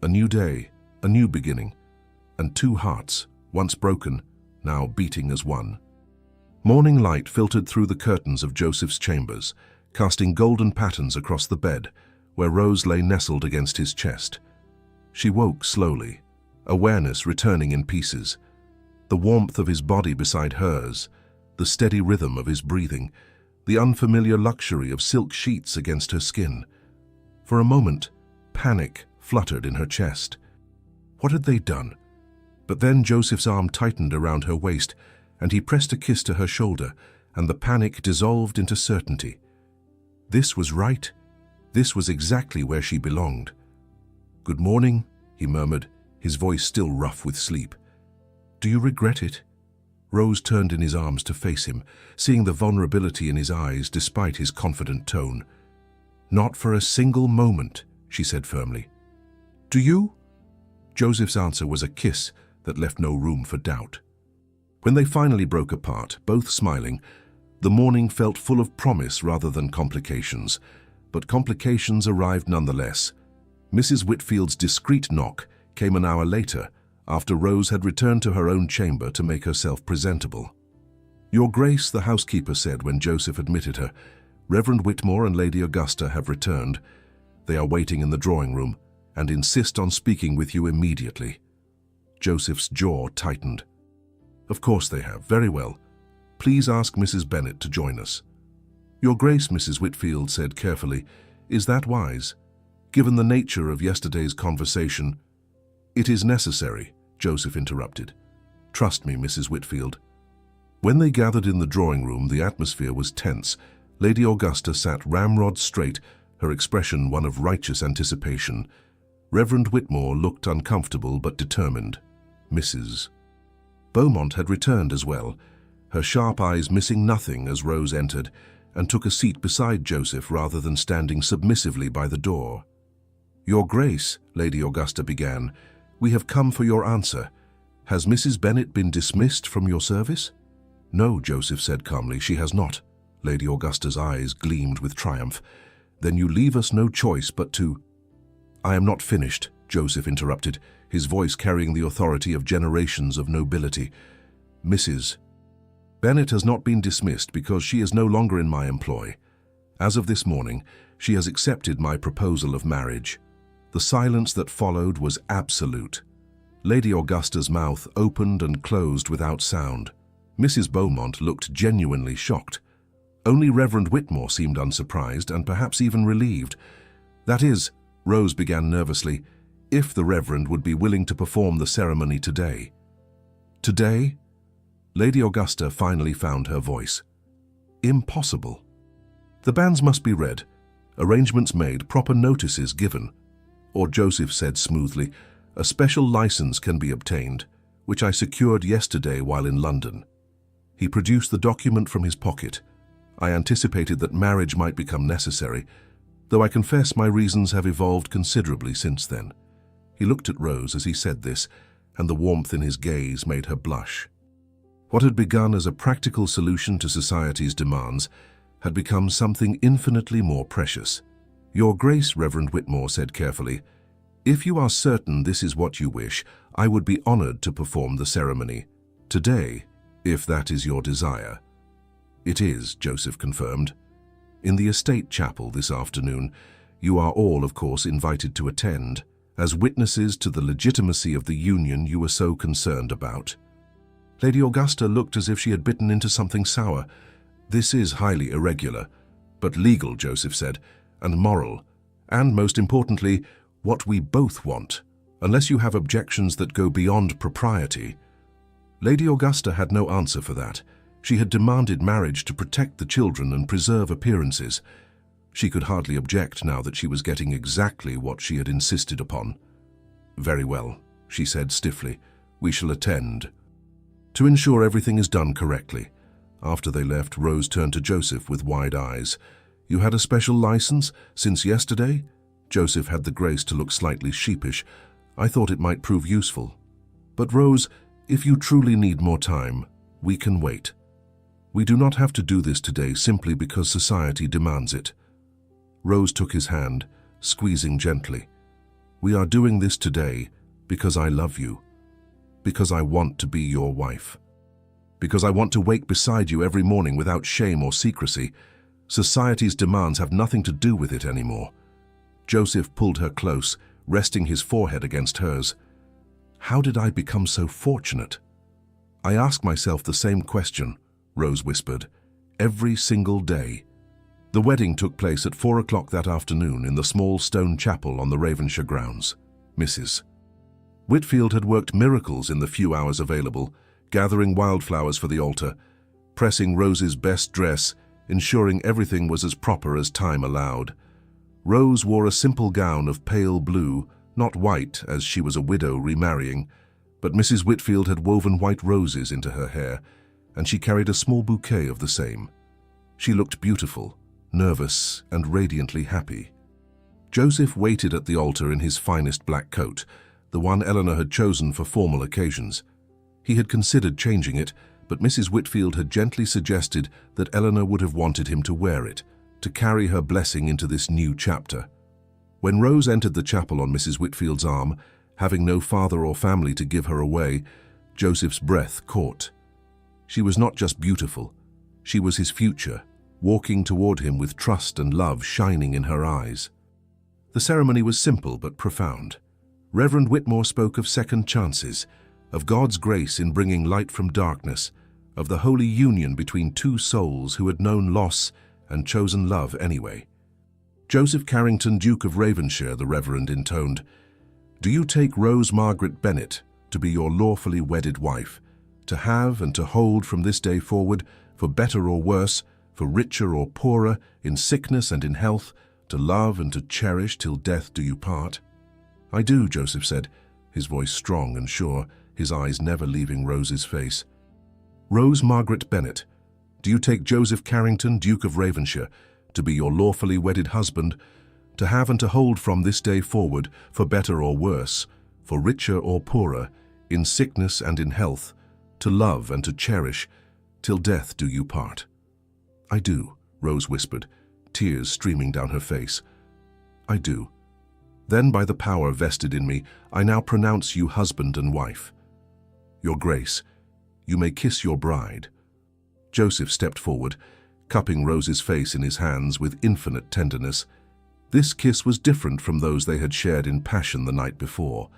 A new day, a new beginning, and two hearts, once broken, now beating as one. Morning light filtered through the curtains of Joseph's chambers, casting golden patterns across the bed, where Rose lay nestled against his chest. She woke slowly, awareness returning in pieces. The warmth of his body beside hers, the steady rhythm of his breathing, the unfamiliar luxury of silk sheets against her skin. For a moment, panic fluttered in her chest. What had they done? But then Joseph's arm tightened around her waist, and he pressed a kiss to her shoulder, and the panic dissolved into certainty. This was right. This was exactly where she belonged. "Good morning," he murmured, his voice still rough with sleep. "Do you regret it?" Rose turned in his arms to face him, seeing the vulnerability in his eyes despite his confident tone. "Not for a single moment," she said firmly. "Do you?" Joseph's answer was a kiss that left no room for doubt. When they finally broke apart, both smiling, the morning felt full of promise rather than complications. But complications arrived nonetheless. Mrs. Whitfield's discreet knock came an hour later, after Rose had returned to her own chamber to make herself presentable. "Your Grace," the housekeeper said when Joseph admitted her, "Reverend Whitmore and Lady Augusta have returned. They are waiting in the drawing room and insist on speaking with you immediately." Joseph's jaw tightened. "Of course they have. Very well. Please ask Mrs. Bennet to join us." "Your Grace," Mrs. Whitfield said carefully, "is that wise? Given the nature of yesterday's conversation—" "It is necessary," Joseph interrupted. "Trust me, Mrs. Whitfield." When they gathered in the drawing room, the atmosphere was tense. Lady Augusta sat ramrod straight, her expression one of righteous anticipation. Reverend Whitmore looked uncomfortable but determined. Mrs. Beaumont had returned as well, her sharp eyes missing nothing as Rose entered, and took a seat beside Joseph rather than standing submissively by the door. "Your Grace," Lady Augusta began, "we have come for your answer. Has Mrs. Bennet been dismissed from your service?" "No," Joseph said calmly, "she has not." Lady Augusta's eyes gleamed with triumph. "Then you leave us no choice but to—" "I am not finished," Joseph interrupted, his voice carrying the authority of generations of nobility. "Mrs. Bennet has not been dismissed because she is no longer in my employ. As of this morning, she has accepted my proposal of marriage." The silence that followed was absolute. Lady Augusta's mouth opened and closed without sound. Mrs. Beaumont looked genuinely shocked. Only Reverend Whitmore seemed unsurprised and perhaps even relieved. "That is," Rose began nervously, "if the Reverend would be willing to perform the ceremony today." "Today?" Lady Augusta finally found her voice. "Impossible. The banns must be read, arrangements made, proper notices given." Or Joseph said smoothly, "A special license can be obtained, which I secured yesterday while in London." He produced the document from his pocket. "I anticipated that marriage might become necessary, though I confess my reasons have evolved considerably since then." He looked at Rose as he said this, and the warmth in his gaze made her blush. What had begun as a practical solution to society's demands had become something infinitely more precious. "Your Grace," Reverend Whitmore said carefully, "if you are certain this is what you wish, I would be honored to perform the ceremony today, if that is your desire." "It is," Joseph confirmed. "In the estate chapel this afternoon. You are all, of course, invited to attend, as witnesses to the legitimacy of the union you were so concerned about." Lady Augusta looked as if she had bitten into something sour. "This is highly irregular, but legal," Joseph said, "and moral, and most importantly, what we both want, unless you have objections that go beyond propriety." Lady Augusta had no answer for that. She had demanded marriage to protect the children and preserve appearances. She could hardly object now that she was getting exactly what she had insisted upon. "Very well," she said stiffly, "we shall attend. To ensure everything is done correctly." After they left, Rose turned to Joseph with wide eyes. "You had a special license since yesterday?" Joseph had the grace to look slightly sheepish. "I thought it might prove useful. But Rose, if you truly need more time, we can wait. We do not have to do this today simply because society demands it." Rose took his hand, squeezing gently. "We are doing this today because I love you, because I want to be your wife, because I want to wake beside you every morning without shame or secrecy. Society's demands have nothing to do with it anymore." Joseph pulled her close, resting his forehead against hers. "How did I become so fortunate?" "I ask myself the same question," Rose whispered, "every single day." The wedding took place at 4 o'clock that afternoon in the small stone chapel on the Ravenshire grounds. Mrs. Whitfield had worked miracles in the few hours available, gathering wildflowers for the altar, pressing Rose's best dress, ensuring everything was as proper as time allowed. Rose wore a simple gown of pale blue, not white as she was a widow remarrying, but Mrs. Whitfield had woven white roses into her hair, and she carried a small bouquet of the same. She looked beautiful, nervous, and radiantly happy. Joseph waited at the altar in his finest black coat, the one Eleanor had chosen for formal occasions. He had considered changing it, but Mrs. Whitfield had gently suggested that Eleanor would have wanted him to wear it, to carry her blessing into this new chapter. When Rose entered the chapel on Mrs. Whitfield's arm, having no father or family to give her away, Joseph's breath caught. She was not just beautiful, she was his future, walking toward him with trust and love shining in her eyes. The ceremony was simple but profound. Reverend Whitmore spoke of second chances, of God's grace in bringing light from darkness, of the holy union between two souls who had known loss and chosen love anyway. "Joseph Carrington, Duke of Ravenshire," the Reverend intoned, "do you take Rose Margaret Bennet to be your lawfully wedded wife, to have and to hold from this day forward, for better or worse, for richer or poorer, in sickness and in health, to love and to cherish till death do you part?" "I do," Joseph said, his voice strong and sure, his eyes never leaving Rose's face. "Rose Margaret Bennet, do you take Joseph Carrington, Duke of Ravenshire, to be your lawfully wedded husband, to have and to hold from this day forward, for better or worse, for richer or poorer, in sickness and in health, to love and to cherish, Till death do you part." "I do," Rose whispered, tears streaming down her face. "I do. Then by the power vested in me, I now pronounce you husband and wife. Your Grace, you may kiss your bride." Joseph stepped forward, cupping Rose's face in his hands with infinite tenderness. This kiss was different from those they had shared in passion the night before.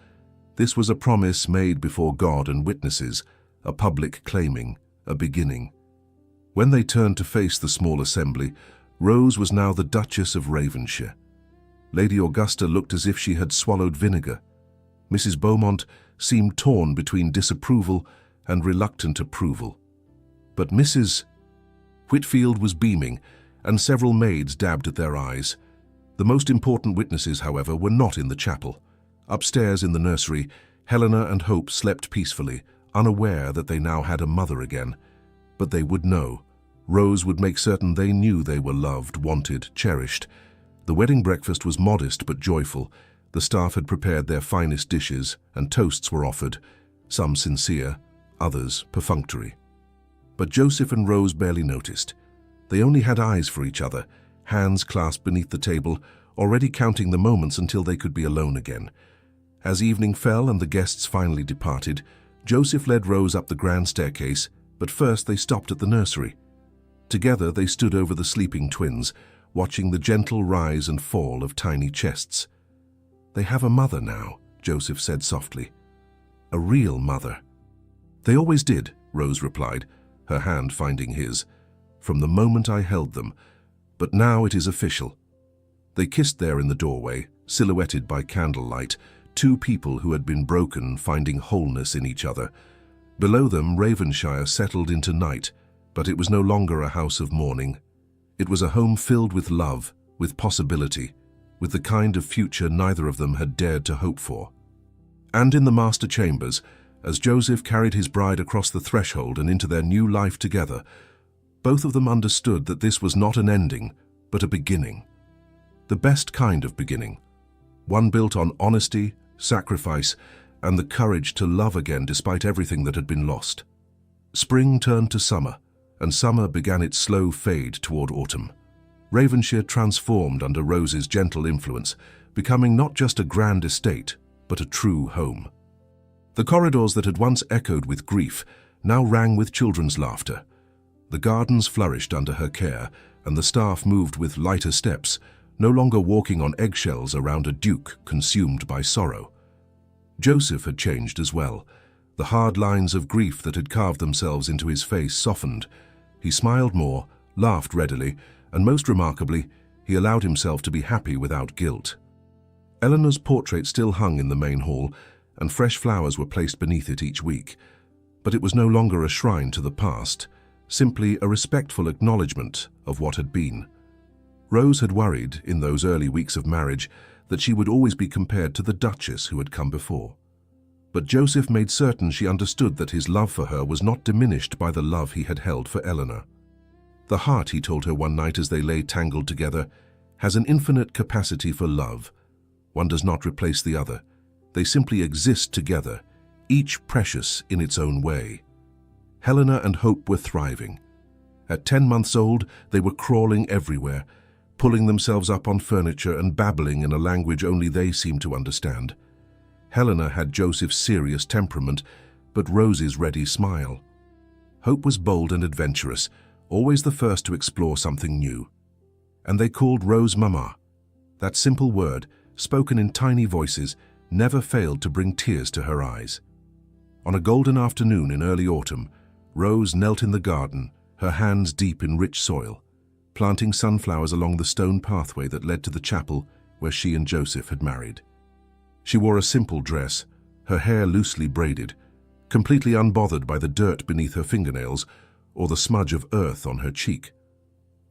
This was a promise made before God and witnesses, a public claiming, a beginning. When they turned to face the small assembly, Rose was now the Duchess of Ravenshire. Lady Augusta looked as if she had swallowed vinegar. Mrs. Beaumont seemed torn between disapproval and reluctant approval. But Mrs. Whitfield was beaming, and several maids dabbed at their eyes. The most important witnesses, however, were not in the chapel. Upstairs in the nursery, Helena and Hope slept peacefully, unaware that they now had a mother again. But they would know. Rose would make certain they knew they were loved, wanted, cherished. The wedding breakfast was modest but joyful. The staff had prepared their finest dishes, and toasts were offered, some sincere, others perfunctory. But Joseph and Rose barely noticed. They only had eyes for each other, hands clasped beneath the table, already counting the moments until they could be alone again. As evening fell and the guests finally departed, Joseph led Rose up the grand staircase, but first they stopped at the nursery. Together they stood over the sleeping twins, watching the gentle rise and fall of tiny chests. "They have a mother now," Joseph said softly. "A real mother." "They always did," Rose replied, her hand finding his, "from the moment I held them. But now it is official." They kissed there in the doorway, silhouetted by candlelight, two people who had been broken finding wholeness in each other. Below them, Ravenshire settled into night, but it was no longer a house of mourning. It was a home filled with love, with possibility, with the kind of future neither of them had dared to hope for. And in the master chambers, as Joseph carried his bride across the threshold and into their new life together, both of them understood that this was not an ending, but a beginning. The best kind of beginning, one built on honesty, sacrifice, and the courage to love again despite everything that had been lost. Spring turned to summer, and summer began its slow fade toward autumn. Ravenshire transformed under Rose's gentle influence, becoming not just a grand estate, but a true home. The corridors that had once echoed with grief now rang with children's laughter. The gardens flourished under her care, and the staff moved with lighter steps, no longer walking on eggshells around a duke consumed by sorrow. Joseph had changed as well. The hard lines of grief that had carved themselves into his face softened. He smiled more, laughed readily, and most remarkably, he allowed himself to be happy without guilt. Eleanor's portrait still hung in the main hall, and fresh flowers were placed beneath it each week. But it was no longer a shrine to the past, simply a respectful acknowledgement of what had been. Rose had worried, in those early weeks of marriage, that she would always be compared to the Duchess who had come before. But Joseph made certain she understood that his love for her was not diminished by the love he had held for Eleanor. The heart, he told her one night as they lay tangled together, has an infinite capacity for love. One does not replace the other. They simply exist together, each precious in its own way. Helena and Hope were thriving. At 10 months old, they were crawling everywhere, pulling themselves up on furniture and babbling in a language only they seemed to understand. Helena had Joseph's serious temperament, but Rose's ready smile. Hope was bold and adventurous, always the first to explore something new. And they called Rose Mama. That simple word, spoken in tiny voices, never failed to bring tears to her eyes. On a golden afternoon in early autumn, Rose knelt in the garden, her hands deep in rich soil, planting sunflowers along the stone pathway that led to the chapel where she and Joseph had married. She wore a simple dress, her hair loosely braided, completely unbothered by the dirt beneath her fingernails or the smudge of earth on her cheek.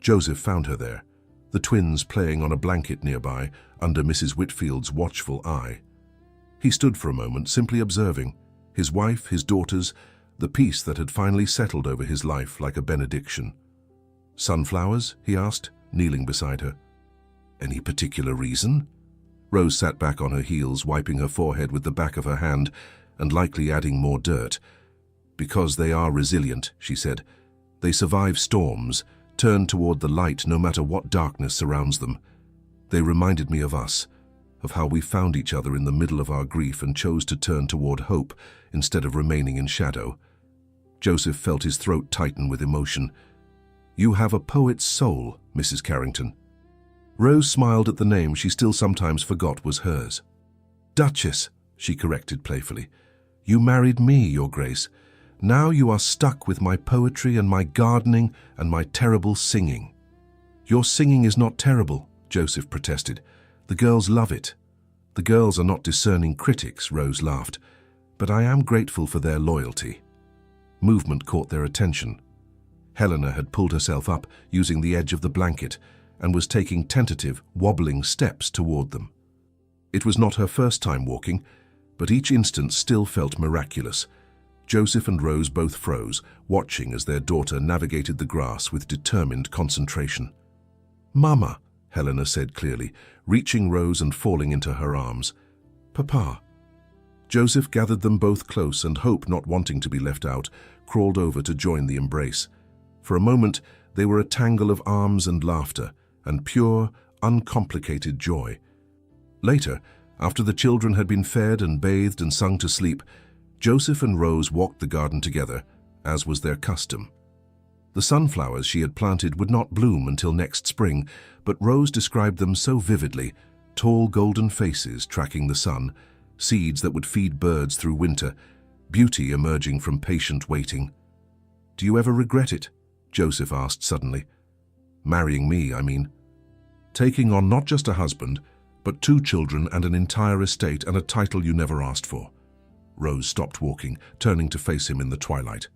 Joseph found her there, the twins playing on a blanket nearby under Mrs. Whitfield's watchful eye. He stood for a moment, simply observing, his wife, his daughters, the peace that had finally settled over his life like a benediction. "Sunflowers?" he asked, kneeling beside her. "Any particular reason?" Rose sat back on her heels, wiping her forehead with the back of her hand and likely adding more dirt. "Because they are resilient," she said. They survive storms, turn toward the light no matter what darkness surrounds them. They reminded me of us, of how we found each other in the middle of our grief and chose to turn toward hope instead of remaining in shadow. Joseph felt his throat tighten with emotion. "You have a poet's soul, Mrs. Carrington." Rose smiled at the name she still sometimes forgot was hers. "Duchess," she corrected playfully. "You married me, Your Grace. Now you are stuck with my poetry and my gardening and my terrible singing." "Your singing is not terrible," Joseph protested. "The girls love it." "The girls are not discerning critics," Rose laughed, "but I am grateful for their loyalty." Movement caught their attention. Helena had pulled herself up using the edge of the blanket and was taking tentative, wobbling steps toward them. It was not her first time walking, but each instant still felt miraculous. Joseph and Rose both froze, watching as their daughter navigated the grass with determined concentration. "Mama," Helena said clearly, reaching Rose and falling into her arms. "Papa." Joseph gathered them both close, and Hope, not wanting to be left out, crawled over to join the embrace. For a moment, they were a tangle of arms and laughter, and pure, uncomplicated joy. Later, after the children had been fed and bathed and sung to sleep, Joseph and Rose walked the garden together, as was their custom. The sunflowers she had planted would not bloom until next spring, but Rose described them so vividly, tall golden faces tracking the sun, seeds that would feed birds through winter, beauty emerging from patient waiting. "Do you ever regret it?" Joseph asked suddenly. "Marrying me, I mean." "Taking on not just a husband, but 2 children and an entire estate and a title you never asked for." Rose stopped walking, turning to face him in the twilight.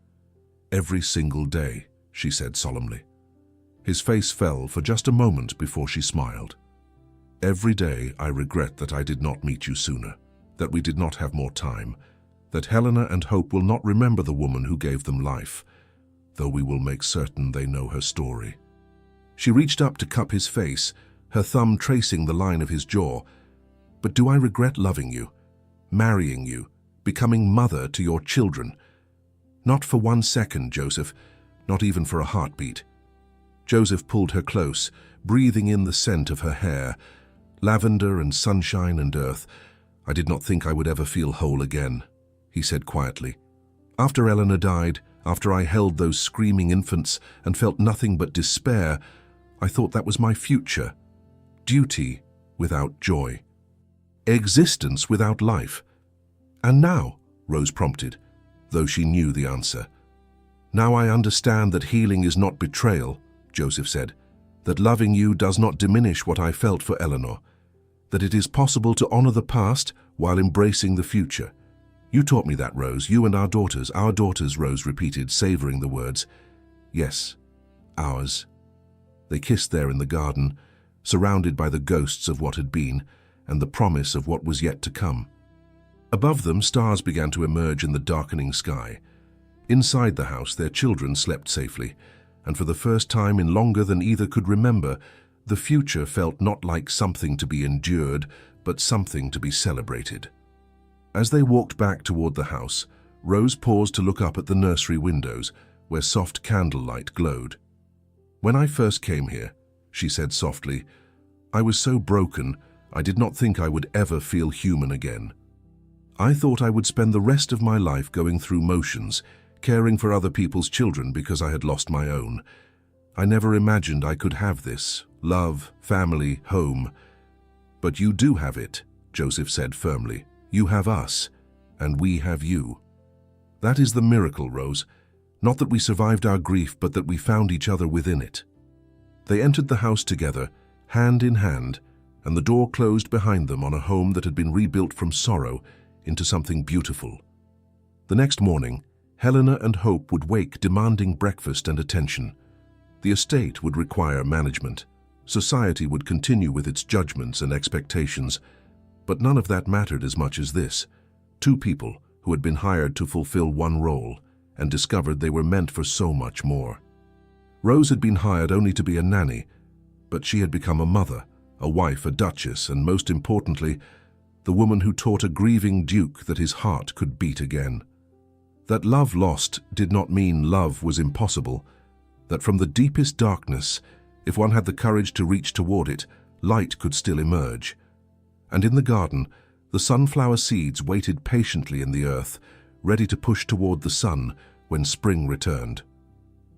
"Every single day," she said solemnly. His face fell for just a moment before she smiled. "Every day I regret that I did not meet you sooner, that we did not have more time, that Helena and Hope will not remember the woman who gave them life, though we will make certain they know her story." She reached up to cup his face, her thumb tracing the line of his jaw. "But do I regret loving you, marrying you, becoming mother to your children?" "Not for 1 second, Joseph, not even for a heartbeat." Joseph pulled her close, breathing in the scent of her hair, lavender and sunshine and earth. "I did not think I would ever feel whole again," he said quietly. "After Eleanor died, after I held those screaming infants and felt nothing but despair, I thought that was my future. Duty without joy. Existence without life. And now," Rose prompted, though she knew the answer. "Now I understand that healing is not betrayal," Joseph said, "that loving you does not diminish what I felt for Eleanor, that it is possible to honor the past while embracing the future. You taught me that, Rose, you and our daughters, Rose repeated, savoring the words. "Yes, ours." They kissed there in the garden, surrounded by the ghosts of what had been and the promise of what was yet to come. Above them, stars began to emerge in the darkening sky. Inside the house, their children slept safely, and for the first time in longer than either could remember, the future felt not like something to be endured, but something to be celebrated. As they walked back toward the house, Rose paused to look up at the nursery windows, where soft candlelight glowed. "When I first came here," she said softly, "I was so broken, I did not think I would ever feel human again. I thought I would spend the rest of my life going through motions, caring for other people's children because I had lost my own. I never imagined I could have this, love, family, home. But you do have it," Joseph said firmly. "You have us, and we have you. That is the miracle, Rose. Not that we survived our grief, but that we found each other within it." They entered the house together, hand in hand, and the door closed behind them on a home that had been rebuilt from sorrow into something beautiful. The next morning, Helena and Hope would wake demanding breakfast and attention. The estate would require management. Society would continue with its judgments and expectations. But none of that mattered as much as this. 2 people who had been hired to fulfill one role and discovered they were meant for so much more. Rose had been hired only to be a nanny, but she had become a mother, a wife, a duchess, and most importantly, the woman who taught a grieving duke that his heart could beat again. That love lost did not mean love was impossible, that from the deepest darkness, if one had the courage to reach toward it, light could still emerge. And in the garden, the sunflower seeds waited patiently in the earth, ready to push toward the sun when spring returned.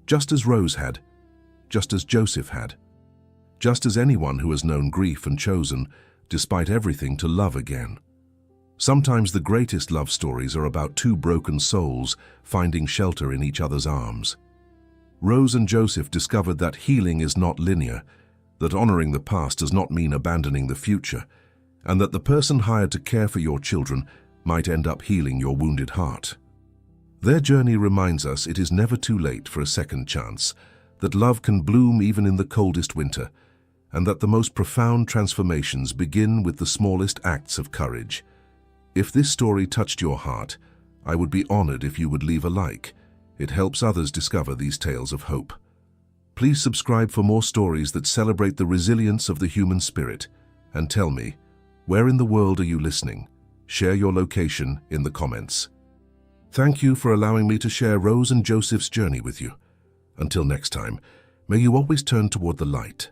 Just as Rose had, just as Joseph had, just as anyone who has known grief and chosen, despite everything, to love again. Sometimes the greatest love stories are about two broken souls finding shelter in each other's arms. Rose and Joseph discovered that healing is not linear, that honoring the past does not mean abandoning the future, and that the person hired to care for your children might end up healing your wounded heart. Their journey reminds us it is never too late for a second chance, that love can bloom even in the coldest winter, and that the most profound transformations begin with the smallest acts of courage. If this story touched your heart, I would be honored if you would leave a like. It helps others discover these tales of hope. Please subscribe for more stories that celebrate the resilience of the human spirit. And tell me, where in the world are you listening? Share your location in the comments. Thank you for allowing me to share Rose and Joseph's journey with you. Until next time, may you always turn toward the light.